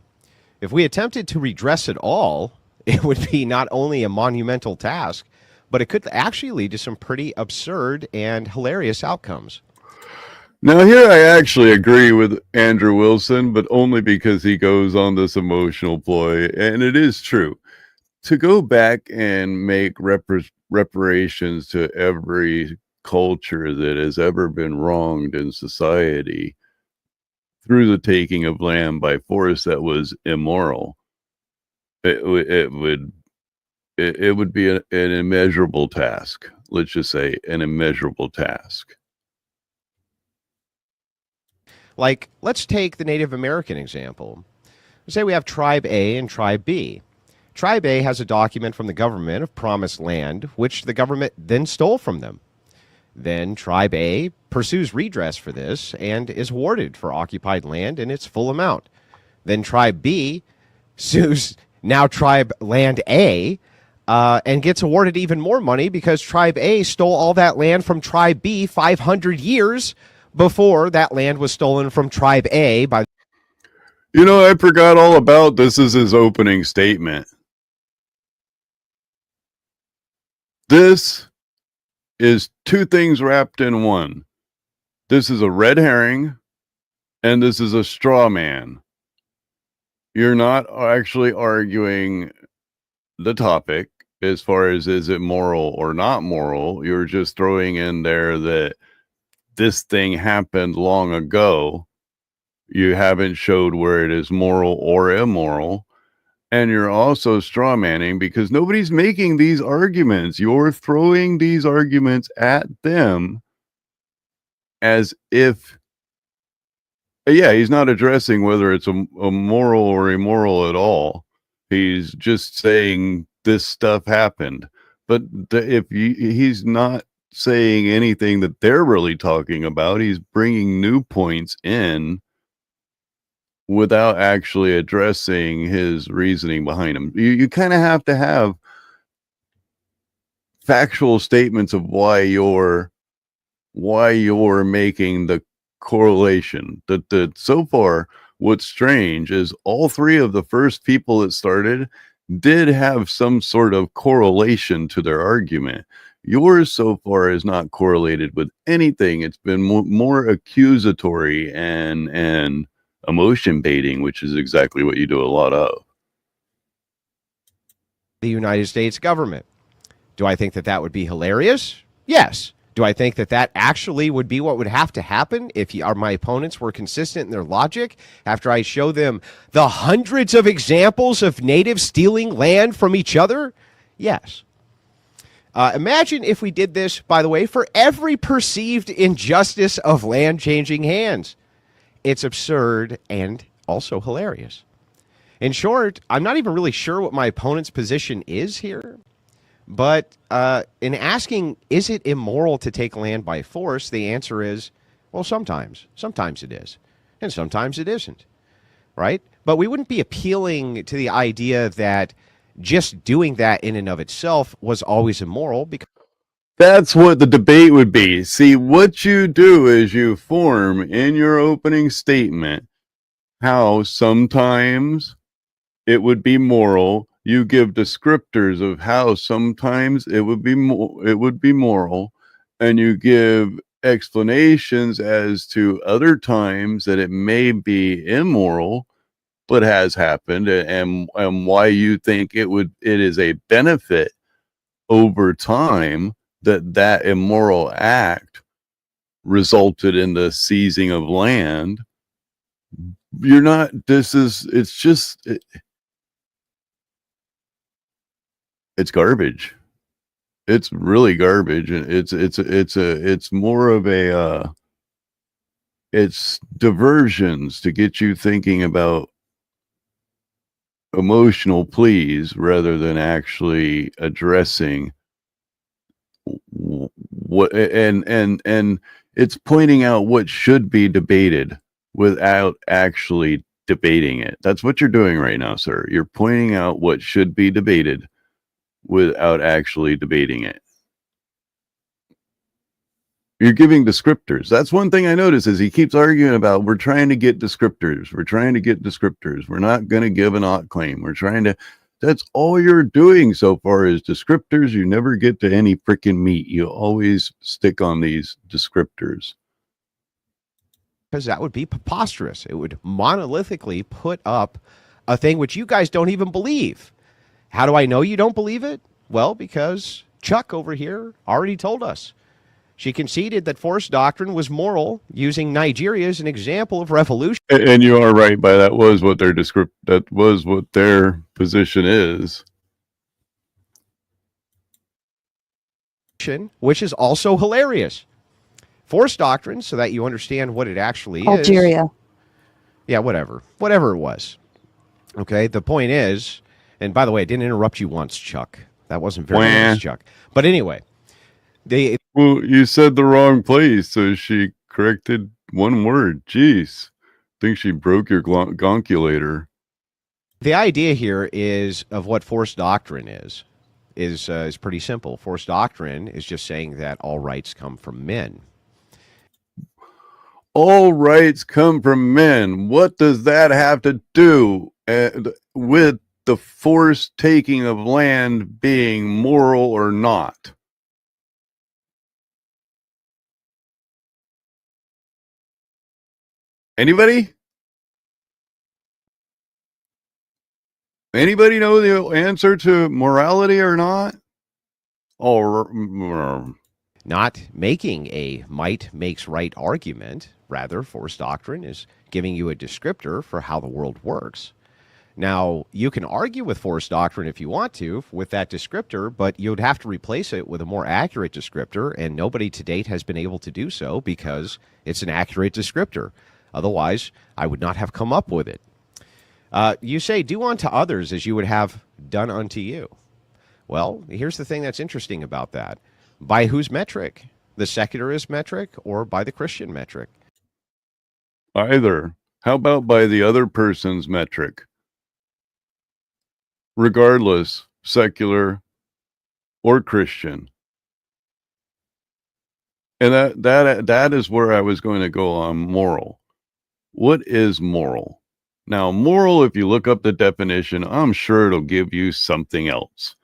If we attempted to redress it all, it would be not only a monumental task, but it could actually lead to some pretty absurd and hilarious outcomes. Now, here I actually agree with Andrew Wilson, but only because he goes on this emotional ploy, and it is true. to go back and make reparations to every culture that has ever been wronged in society through the taking of land by force that was immoral, it would be an immeasurable task. Let's just say an immeasurable task. Like, let's take the Native American example. Say we have Tribe A and Tribe B. Tribe A has a document from the government of promised land, which the government then stole from them. Then Tribe A pursues redress for this and is awarded for occupied land in its full amount. Then Tribe B sues now Tribe Land A and gets awarded even more money because Tribe A stole all that land from Tribe B 500 years before that land was stolen from Tribe A by... You know, I forgot all about this. Is his opening statement. This is two things wrapped in one. This is a red herring, and this is a straw man. You're not actually arguing the topic as far as is it moral or not moral. You're just throwing in there that this thing happened long ago. You haven't showed where it is moral or immoral. And you're also straw manning because nobody's making these arguments. You're throwing these arguments at them as if, yeah, he's not addressing whether it's a moral or immoral at all. He's just saying this stuff happened. But he's not saying anything that they're really talking about. He's bringing new points in without actually addressing his reasoning behind them. You kind of have to have factual statements of why you're making the correlation. That so far, what's strange is all three of the first people that started did have some sort of correlation to their argument. Yours so far is not correlated with anything. It's been more accusatory and emotion baiting, which is exactly what you do a lot of. The United States government. Do I think that that would be hilarious? Yes. Do I think that that actually would be what would have to happen if my opponents were consistent in their logic after I show them the hundreds of examples of natives stealing land from each other? Yes. Imagine if we did this, by the way, for every perceived injustice of land changing hands. It's absurd and also hilarious. In short, I'm not even really sure what my opponent's position is here. But in asking, is it immoral to take land by force, the answer is, well, sometimes. Sometimes it is. And sometimes it isn't. Right? But we wouldn't be appealing to the idea that just doing that in and of itself was always immoral, because that's what the debate would be. See, what you do is you form in your opening statement how sometimes it would be moral. You give descriptors of how sometimes it would be moral, and you give explanations as to other times that it may be immoral, but has happened, and why you think it is a benefit over time that immoral act resulted in the seizing of land. It's garbage. It's really garbage. And it's more of a it's diversions to get you thinking about emotional pleas rather than actually addressing what, and it's pointing out what should be debated without actually debating it. That's what you're doing right now, sir. You're pointing out what should be debated without actually debating it. You're giving descriptors. That's one thing I notice is he keeps arguing about, we're trying to get descriptors. We're trying to get descriptors. We're not going to give an ought claim. We're trying to, that's all you're doing so far is descriptors. You never get to any freaking meat. You always stick on these descriptors. Because that would be preposterous. It would monolithically put up a thing which you guys don't even believe. How do I know you don't believe it? Well, because Chuck over here already told us. She conceded that force doctrine was moral, using Nigeria as an example of revolution. And you are right, by that was what their that was what their position is. Which is also hilarious. Force doctrine, so that you understand what it actually is. Algeria. Yeah, whatever it was. Okay, the point is, and by the way, I didn't interrupt you once, Chuck. That wasn't very nice, Chuck. But anyway, well, you said the wrong place, so she corrected one word. Jeez, think she broke your gonculator. The idea here is of what force doctrine is pretty simple. Force doctrine is just saying that all rights come from men. All rights come from men. What does that have to do with the forced taking of land being moral or not? Anybody? Anybody know the answer to morality or not? Or not making a might makes right argument. Rather, force doctrine is giving you a descriptor for how the world works. Now, you can argue with force doctrine if you want to with that descriptor, but you'd have to replace it with a more accurate descriptor, and nobody to date has been able to do so because it's an accurate descriptor. Otherwise, I would not have come up with it. You say, do unto others as you would have done unto you. Well, here's the thing that's interesting about that. By whose metric? The secularist metric or by the Christian metric? Either. How about by the other person's metric? Regardless, secular or Christian. And that is where I was going to go on moral. What is moral? Now, moral, if you look up the definition, I'm sure it'll give you something else.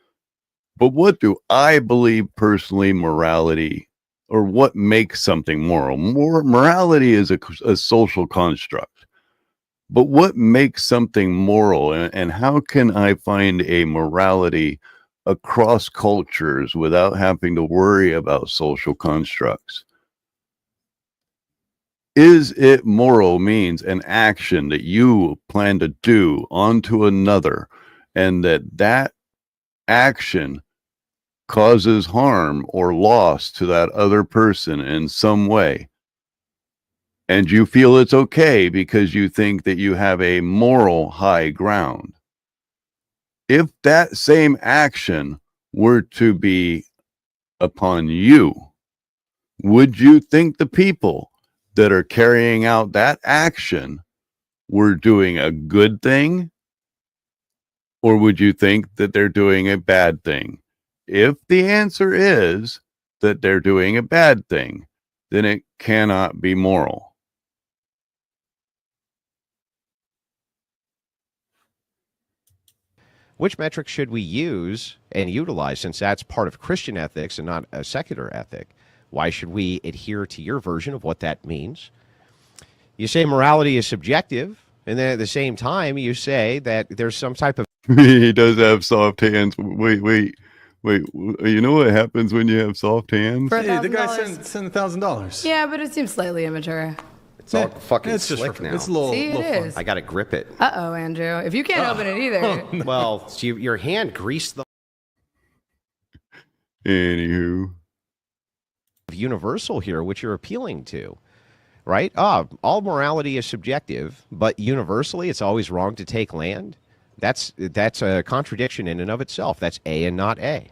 But what do I believe personally morality, or what makes something moral? Morality is a social construct. But what makes something moral, and how can I find a morality across cultures without having to worry about social constructs? Is it moral means an action that you plan to do onto another, and that action causes harm or loss to that other person in some way, and you feel it's okay because you think that you have a moral high ground. If that same action were to be upon you, would you think the people that are carrying out that action were doing a good thing? Or would you think that they're doing a bad thing? If the answer is that they're doing a bad thing, then it cannot be moral. Which metric should we use and utilize, since that's part of Christian ethics and not a secular ethic? Why should we adhere to your version of what that means? You say morality is subjective, and then at the same time you say that there's some type of... He does have soft hands. Wait. You know what happens when you have soft hands? Hey, the guy sent $1,000. Yeah, but it seems slightly immature. It's all fucking it's just slick now. It's a little, See, it is. I got to grip it. Uh-oh, Andrew. If you can't open it either. Well, so your hand greased the... Anywho. Universal here, which you're appealing to, right? All morality is subjective, but universally it's always wrong to take land. That's a contradiction in and of itself. That's A and not A.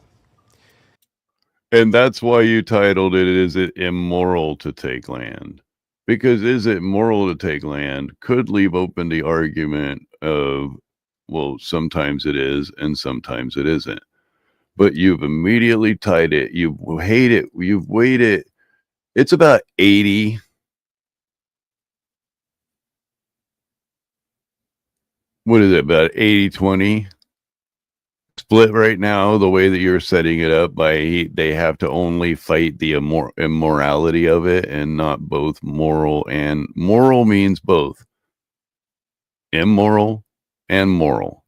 And that's why you titled it, Is It Immoral to Take Land? Because is it moral to take land could leave open the argument of, well, sometimes it is and sometimes it isn't. But you've immediately tied it. You hate it. You've waited. It's about 80. What is it? About 80-20 split right now, the way that you're setting it up, by they have to only fight the immorality of it and not both moral, and moral means both immoral and moral.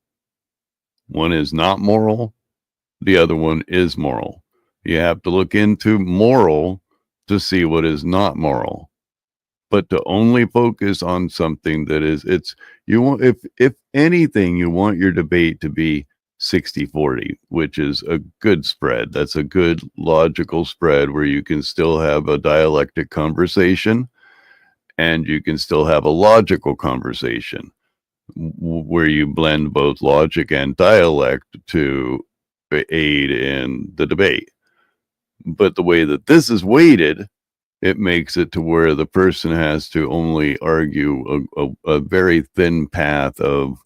One is not moral. The other one is moral. You have to look into moral to see what is not moral. But to only focus on something that is, you want, if anything, you want your debate to be 60-40, which is a good spread. That's a good logical spread where you can still have a dialectic conversation and you can still have a logical conversation where you blend both logic and dialect to aid in the debate. But the way that this is weighted, it makes it to where the person has to only argue a very thin path of,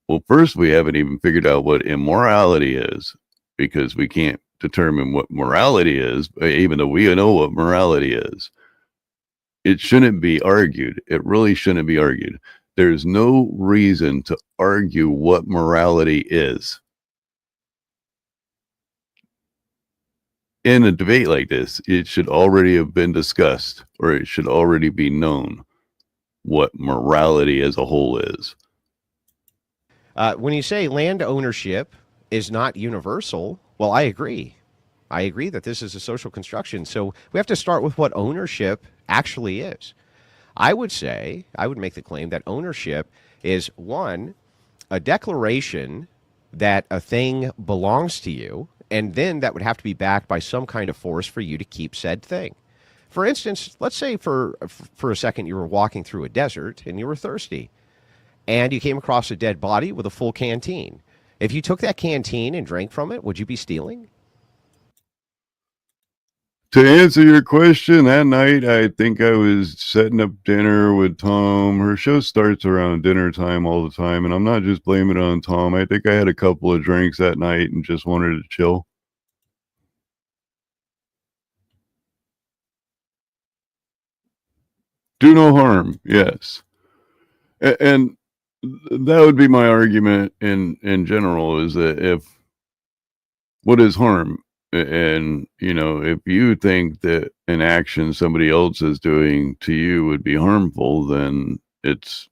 well, first, we haven't even figured out what immorality is, because we can't determine what morality is, even though we know what morality is. It shouldn't be argued. It really shouldn't be argued. There's no reason to argue what morality is. In a debate like this, it should already have been discussed, or it should already be known what morality as a whole is. When you say land ownership is not universal, well, I agree. I agree that this is a social construction. So we have to start with what ownership actually is. I would make the claim that ownership is, one, a declaration that a thing belongs to you, and then that would have to be backed by some kind of force for you to keep said thing. For instance, let's say for a second you were walking through a desert and you were thirsty, and you came across a dead body with a full canteen. If you took that canteen and drank from it, would you be stealing? To answer your question, that night, I think I was setting up dinner with Tom. Her show starts around dinner time all the time, and I'm not just blaming it on Tom. I think I had a couple of drinks that night and just wanted to chill. Do no harm, yes. And that would be my argument in general, is that if what is harm? And, you know, if you think that an action somebody else is doing to you would be harmful, then it's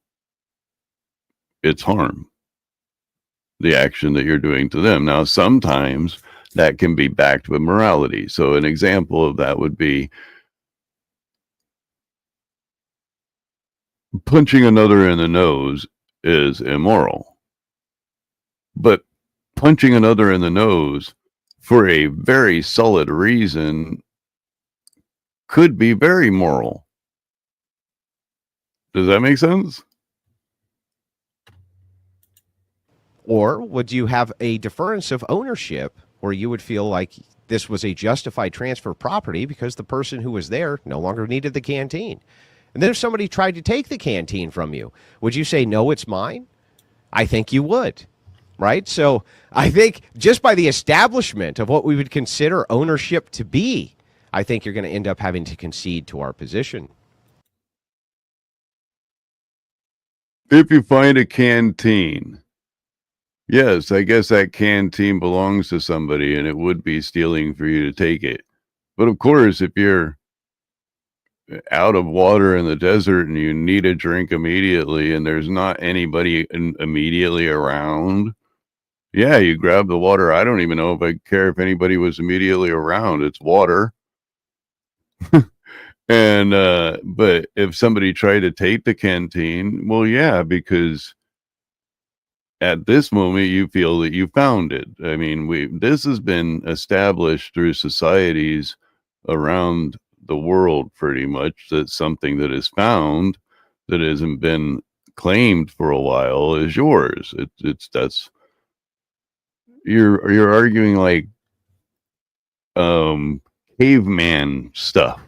harm, the action that you're doing to them. Now, sometimes that can be backed with morality. So an example of that would be punching another in the nose is immoral. But punching another in the nose for a very solid reason could be very moral. Does that make sense? Or would you have a difference of ownership where you would feel like this was a justified transfer of property because the person who was there no longer needed the canteen? And then if somebody tried to take the canteen from you, would you say, no, it's mine? I think you would. Right? So I think just by the establishment of what we would consider ownership to be, I think you're going to end up having to concede to our position. If you find a canteen, yes, I guess that canteen belongs to somebody and it would be stealing for you to take it. But of course, if you're out of water in the desert and you need a drink immediately and there's not anybody immediately around, yeah, you grab the water. I don't even know if I care if anybody was immediately around. It's water. And but if somebody tried to take the canteen, well, yeah, because at this moment you feel that you found it. I mean, this has been established through societies around the world pretty much, that something that is found that hasn't been claimed for a while is yours. That's you're arguing like caveman stuff.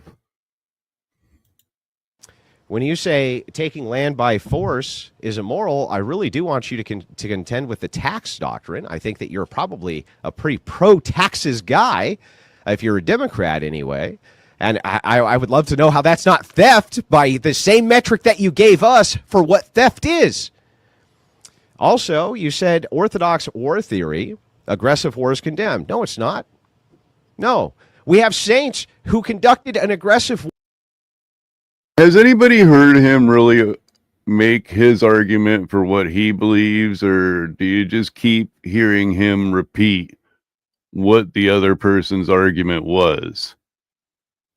When you say taking land by force is immoral, I really do want you to contend with the tax doctrine. I think that you're probably a pretty pro-taxes guy, if you're a Democrat anyway. And I would love to know how that's not theft by the same metric that you gave us for what theft is. Also, you said orthodox war theory, aggressive war is condemned. No, it's not. No. We have saints who conducted an aggressive war. Has anybody heard him really make his argument for what he believes, or do you just keep hearing him repeat what the other person's argument was?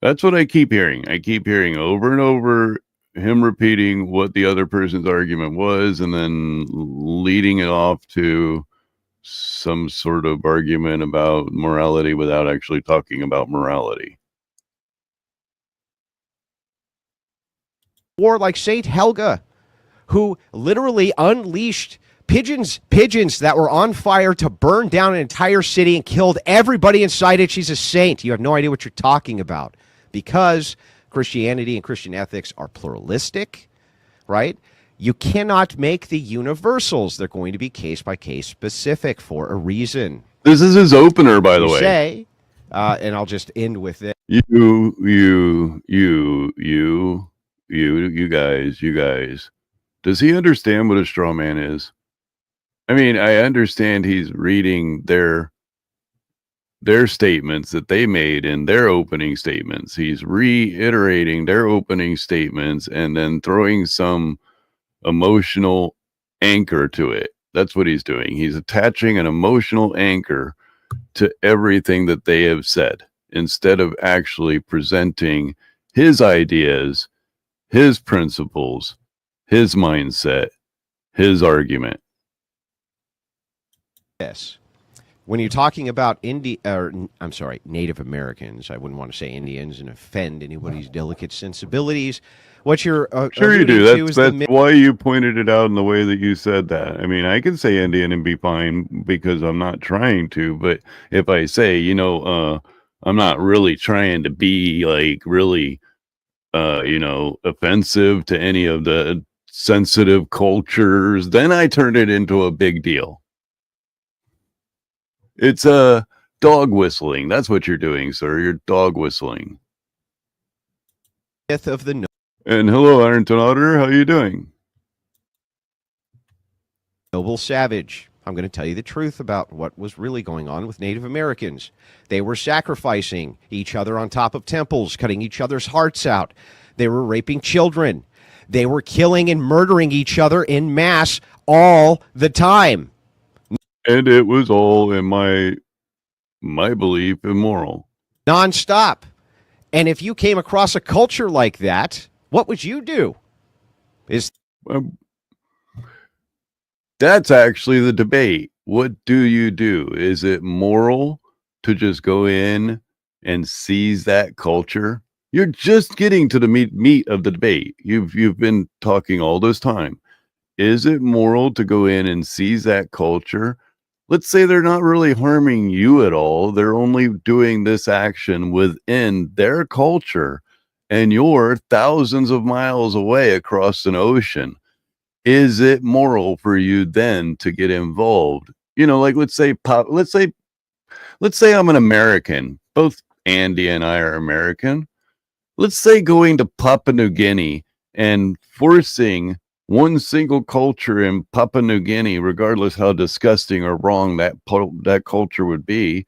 That's what I keep hearing. I keep hearing over and over him repeating what the other person's argument was and then leading it off to some sort of argument about morality without actually talking about morality. Or like Saint Helga, who literally unleashed pigeons that were on fire to burn down an entire city and killed everybody inside it. She's a saint. You have no idea what you're talking about, because Christianity and Christian ethics are pluralistic, right? You cannot make the universals. They're going to be case by case specific for a reason. This is his opener, by the You way. say, and I'll just end with it. You guys. Does he understand what a straw man is? I mean, I understand he's reading their statements that they made in their opening statements. He's reiterating their opening statements and then throwing some emotional anchor to it. That's what he's doing. He's attaching an emotional anchor to everything that they have said instead of actually presenting his ideas, his principles, his mindset, his argument. Yes. When you're talking about Native Americans, I wouldn't want to say Indians and offend anybody's delicate sensibilities. What you're sure you do. alluding to is That's why you pointed it out in the way that you said that. I mean, I can say Indian and be fine because I'm not trying to. But if I say, I'm not really trying to be like really, offensive to any of the sensitive cultures, then I turn it into a big deal. It's dog whistling. That's what you're doing, sir. You're dog whistling. myth of the And hello, Ironton Otter. How you doing? noble savage. I'm going to tell you the truth about what was really going on with Native Americans. They were sacrificing each other on top of temples, cutting each other's hearts out. They were raping children. They were killing and murdering each other in mass all the time. And it was all, in my belief, immoral. Nonstop. And if you came across a culture like that, what would you do? That's actually the debate. What do you do? Is it moral to just go in and seize that culture? You're just getting to the meat of the debate. You've been talking all this time. Is it moral to go in and seize that culture? Let's say they're not really harming you at all. They're only doing this action within their culture, and you're thousands of miles away across an ocean. Is it moral for you then to get involved? Like let's say I'm an American. Both Andy and I are American. Let's say going to Papua New Guinea and forcing one single culture in Papua New Guinea, regardless how disgusting or wrong that culture would be,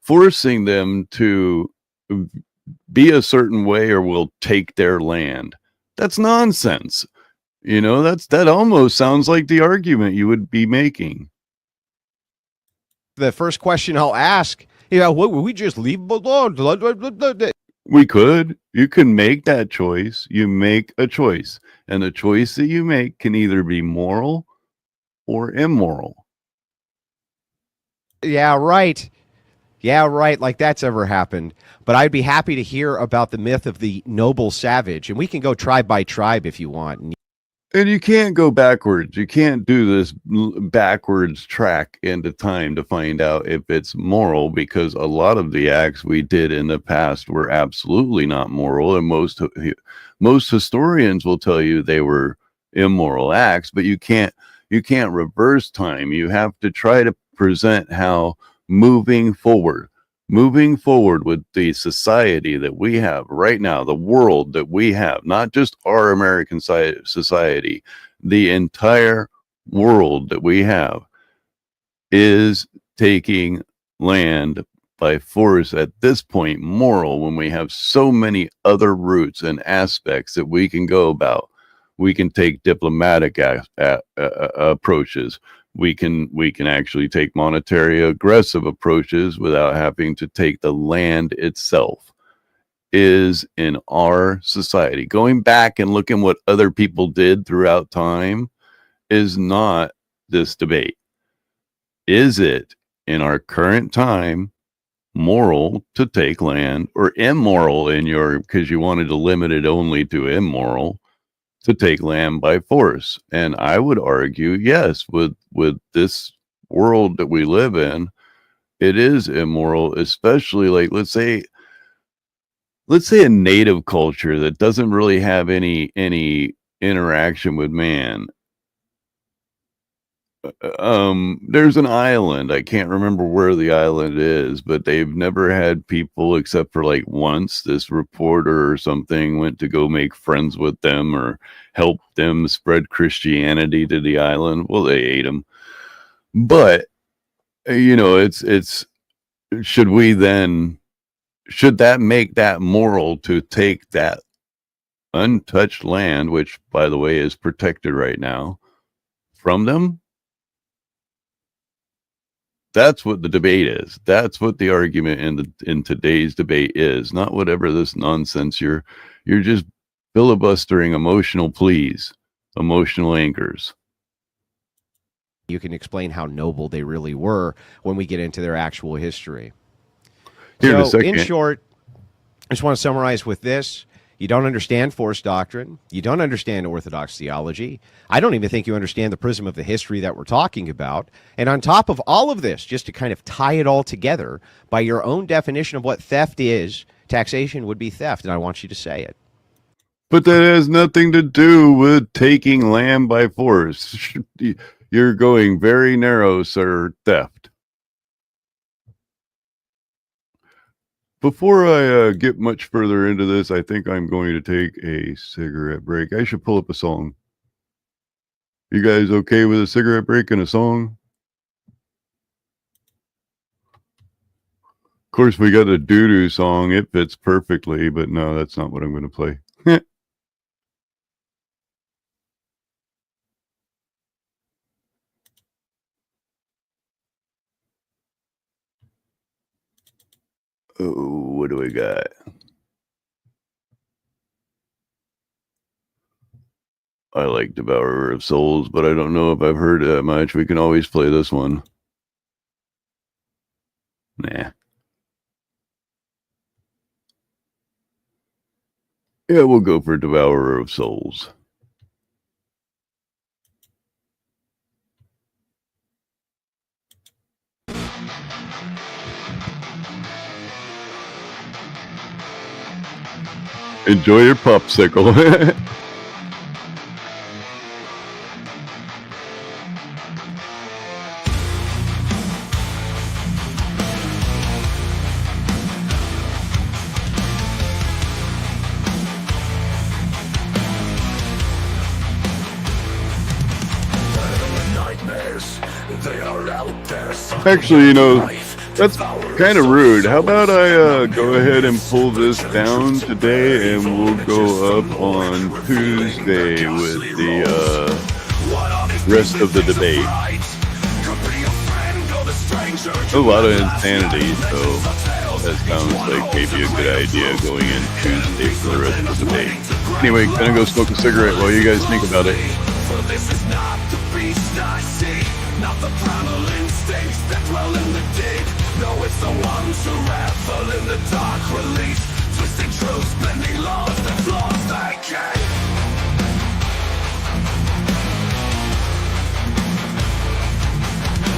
forcing them to be a certain way or will take their land. That's nonsense. That almost sounds like the argument you would be making. The first question I'll ask, what would we just leave alone? We could. You can make that choice. You make a choice. And the choice that you make can either be moral or immoral. Yeah, right. Like that's ever happened. But I'd be happy to hear about the myth of the noble savage. And we can go tribe by tribe if you want. And you can't go backwards. You can't do this backwards track into time to find out if it's moral, because a lot of the acts we did in the past were absolutely not moral. And most historians will tell you they were immoral acts, but you can't reverse time. You have to try to present how moving forward with the society that we have right now, the world that we have, not just our American society, the entire world that we have is taking land by force at this point moral, when we have so many other routes and aspects that we can go about We can take diplomatic approaches. We can actually take monetary aggressive approaches without having to take the land itself. Is in our society, going back and looking what other people did throughout time, is not this debate. Is it in our current time moral to take land, or immoral in your, because you wanted to limit it only to immoral, to take land by force? And I would argue, yes, with this world that we live in, it is immoral, especially like, let's say a native culture that doesn't really have any interaction with man. There's an island, I can't remember where the island is, but they've never had people, except for like once this reporter or something went to go make friends with them or help them spread Christianity to the island. Well, they ate them. But it's should that make that moral to take that untouched land, which by the way is protected right now, from them? That's what the debate is. That's what the argument in today's debate is. Not whatever this nonsense you're just filibustering emotional pleas, emotional anchors. You can explain how noble they really were when we get into their actual history. Here in a So, second. in short, I just want to summarize with this. You don't understand force doctrine. You don't understand Orthodox theology. I don't even think you understand the prism of the history that we're talking about. And on top of all of this, just to kind of tie it all together, by your own definition of what theft is, taxation would be theft, and I want you to say it. But that has nothing to do with taking land by force. You're going very narrow, sir. Theft. Before I get much further into this, I think I'm going to take a cigarette break. I should pull up a song. You guys okay with a cigarette break and a song? Of course, we got a doo-doo song. It fits perfectly, but no, that's not what I'm going to play. Oh, what do we got? I like Devourer of Souls, but I don't know if I've heard that much. We can always play this one. Nah. Yeah, we'll go for Devourer of Souls. Enjoy your popsicle. Actually, that's kind of rude. How about I go ahead and pull this down today, and we'll go up on Tuesday with the rest of the debate. A lot of insanity, so that sounds like maybe a good idea going in Tuesday for the rest of the debate. Anyway, gonna go smoke a cigarette while you guys think about it. For this is not the beast I see, not the primal instincts that dwell in the deep. No, it's the ones who revel in the dark release, twisting truths, bending laws, the flaws they keep.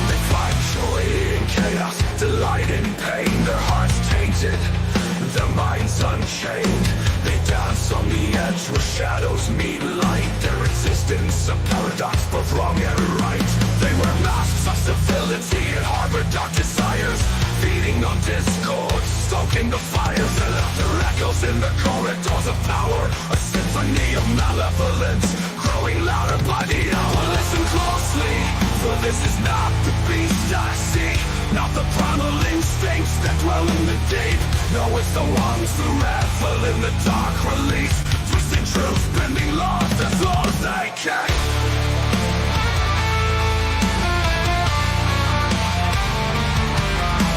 They find joy in chaos, delight in pain. Their hearts tainted, their minds unchained. They dance on the edge where shadows meet light. Their existence a paradox, both wrong and right. They wear masks of civility and harbor dark desires, feeding on discord, stoking the fires. Their laughter echoes in the corridors of power, a symphony of malevolence, growing louder by the hour. Listen closely, for this is not the beast I see, not the primal instincts that dwell in the deep. No, it's the ones who revel in the dark release, twisting truth, bending laws as long as they can.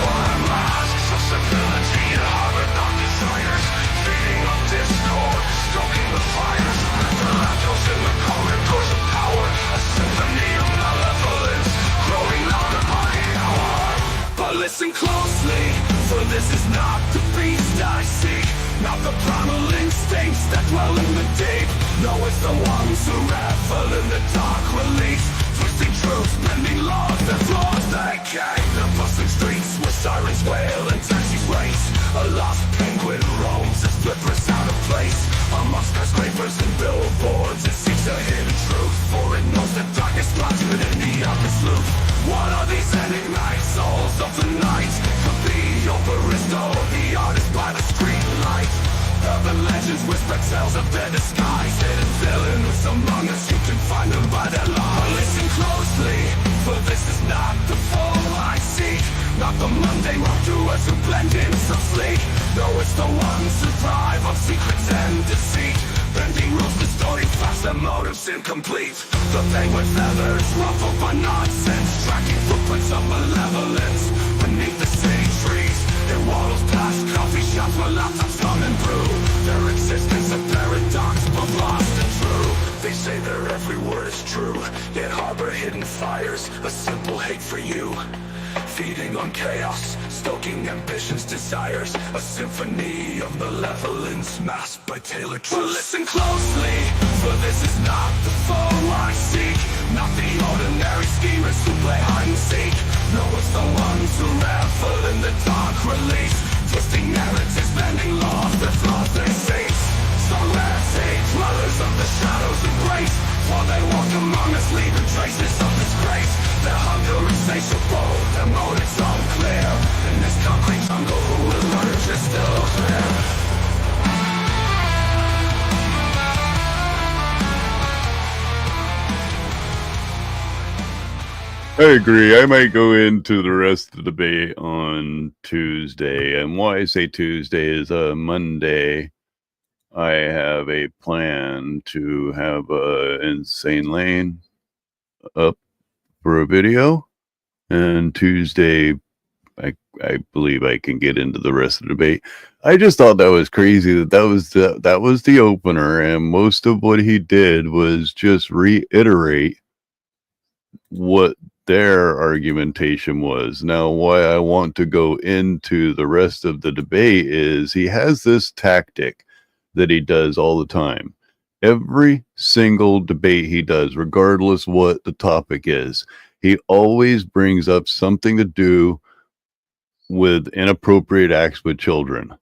Wearing masks of civility to harbor dark desires, feeding on discord, stoking the fires. The echoes in the corridors of power, a symphony of malevolence, growing louder by the hour. But listen closely, for this is not the beast I seek, not the primal instincts that dwell in the deep. No, it's the ones who revel in the dark release, twisting truth, bending laws as long as they can. The bustling streets where sirens wail and taxis race, a lost penguin roams its slipperies out of place. Among skyscrapers and billboards, it seeks a hidden truth, for it knows the darkness lies within the upper sleuth. What are these enigmatic souls of the night? Could be your barista or the artist by the street light. Urban legends whisper tales of their disguise, hidden villains among us, you can find them by their lies. But listen closely, for this is not the foe I seek, not the mundane wrongdoers who blend in so sleek. No, it's the ones who thrive on secrets and deceit, bending rules, distorting facts, their motives incomplete. The penguin feathers ruffled by nonsense, tracking footprints of malevolence beneath the city trees. It waddles past coffee shops where laptops come and brew, their existence a paradox, but lost and true. They say their every word is true, yet harbor hidden fires, a simple hate for you. Feeding on chaos, stoking ambition's desires, a symphony of malevolence masked by tailored truth. But listen closely, for this is not the foe I seek, not the ordinary schemers who play hide and seek. No, it's the ones who revel in the dark release, twisting narratives, bending laws that flaws they cease. Songless hate, dwellers of the shadows embrace, while they walk among us, leaving traces of disgrace. Their hunger insatiable, their motives unclear. In this concrete jungle, who will emerge is still clear. I agree. I might go into the rest of the debate on Tuesday. And why I say Tuesday is Monday. I have a plan to have Insane Lane up for a video. And Tuesday, I believe I can get into the rest of the debate. I just thought that was crazy that was the opener. And most of what he did was just reiterate what their argumentation was. Now, why I want to go into the rest of the debate is he has this tactic that he does all the time. Every single debate he does, regardless what the topic is, he always brings up something to do with inappropriate acts with children.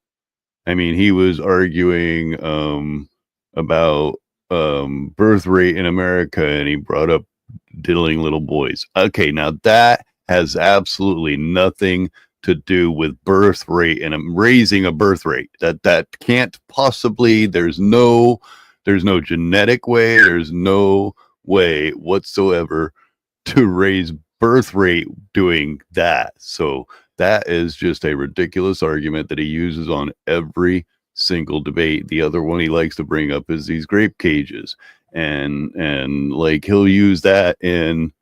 I mean, he was arguing about birth rate in America, and he brought up diddling little boys. Okay, now that has absolutely nothing to do with birth rate and raising a birth rate. That can't possibly, there's no genetic way, there's no way whatsoever to raise birth rate doing that. So that is just a ridiculous argument that he uses on every single debate. The other one he likes to bring up is these grape cages. And like he uses that in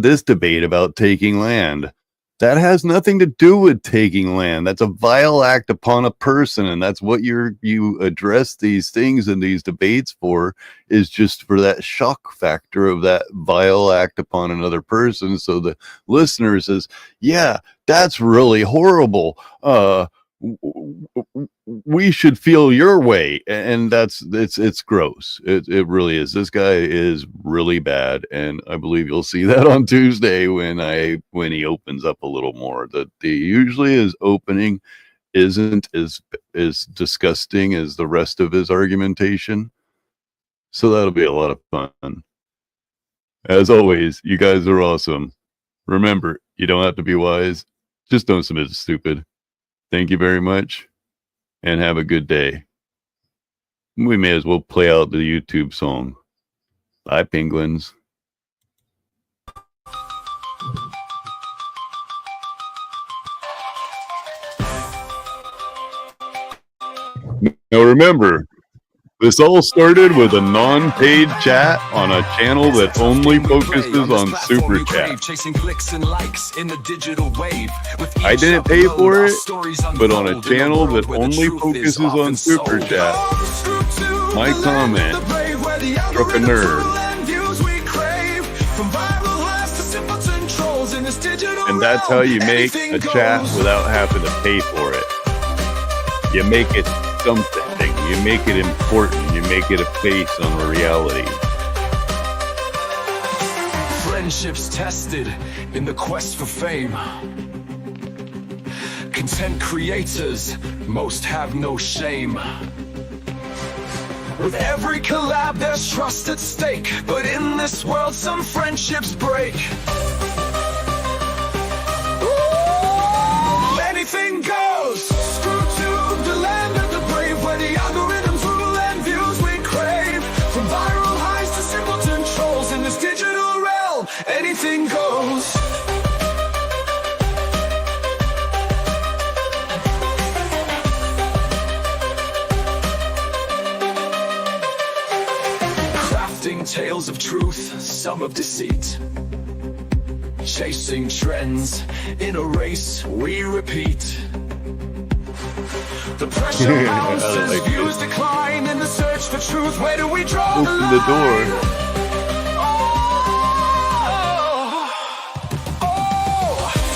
this debate about taking land. That has nothing to do with taking land. That's a vile act upon a person, and that's what you address these things in these debates for, is just for that shock factor of that vile act upon another person. So the listener says, yeah, that's really horrible. We should feel your way, and it's gross. It really is. This guy is really bad, and I believe you'll see that on Tuesday when he opens up a little more. That usually his opening isn't as disgusting as the rest of his argumentation, so that'll be a lot of fun. As always, you guys are awesome. Remember, you don't have to be wise, just don't submit to stupid. Thank you very much, and have a good day. We may as well play out the YouTube song. Bye, penguins. Now remember, This all started with a non-paid chat on a channel that only focuses on super chat. Chasing clicks and likes in the digital wave. With I each didn't pay upload, for our it, stories but on a unfold in channel world that where the only truth is focuses on often super sold. chat, my comment struck a nerve. And that's how you make a chat without having to pay for it. You make it something. You make it important. You make it a face on a reality. Friendships tested in the quest for fame. Content creators, most have no shame. With every collab, there's trust at stake. But in this world, some friendships break. Ooh, anything goes. Screw to the land of the brave, where the algorithms rule and views we crave. From viral highs to simpleton trolls in this digital realm, anything goes. Tales of truth, some of deceit. Chasing trends in a race we repeat. The pressure mounts as views decline in the search for truth. Where do we draw Open the door.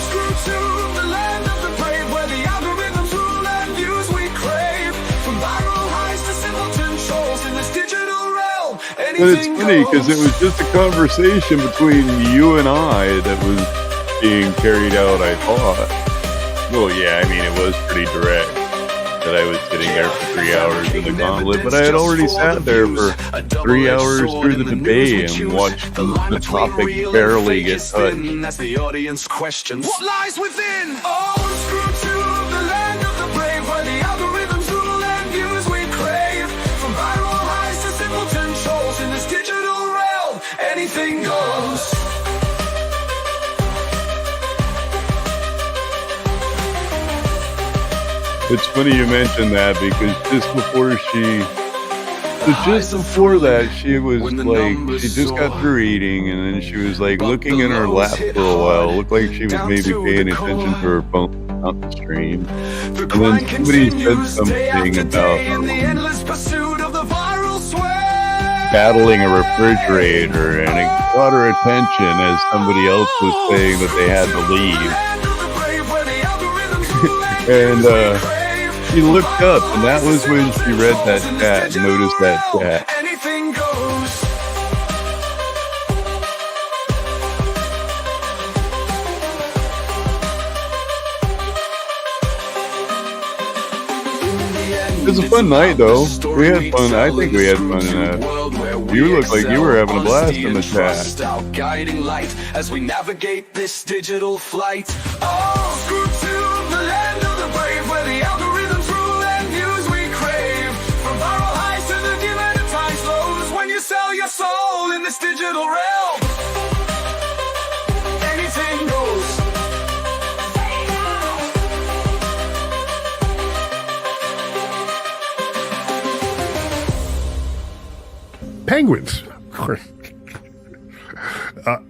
Screw to the land of the brave, where the algorithms rule and views we crave. From viral highs to simpleton trolls in this digital realm. But it's funny because it was just a conversation between you and I that was being carried out, I thought. Well, yeah, I mean, it was pretty direct that I was sitting there for 3 hours in the gauntlet, but I had already sat there for 3 hours through the debate and watched the topic barely get touched. That's the audience questions. What lies within? Oh, screw to the land of the brave, where the algorithms rule and views we crave. From viral highs to simpleton trolls in this digital realm, anything goes. It's funny you mentioned that because just before that, she was like, she just got through eating and then she was like looking in her lap for a while. Looked like she was maybe paying attention to her phone on the stream. And then somebody said something about battling a refrigerator and it got her attention as somebody else was saying that they had to leave. And she looked up, and that was when she read that chat and noticed that chat. Anything goes. It was a fun night, though. We had fun. I think we had fun in that. You look like you were having a blast in the chat. Guiding light as we navigate this digital flight. Oh, screw to the land of the brave, where the algorithms rule and views we crave. From viral highs to the demonetized lows, when you sell your soul in this digital realm, anything goes. Penguins.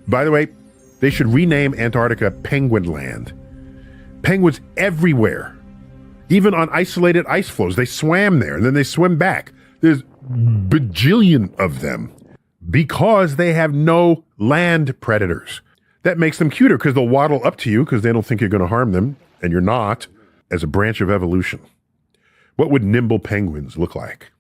By the way, they should rename Antarctica Penguin Land. Penguins everywhere, even on isolated ice floes. They swam there and then they swim back. There's bajillion of them because they have no land predators. That makes them cuter because they'll waddle up to you because they don't think you're going to harm them, and you're not, as a branch of evolution. What would nimble penguins look like?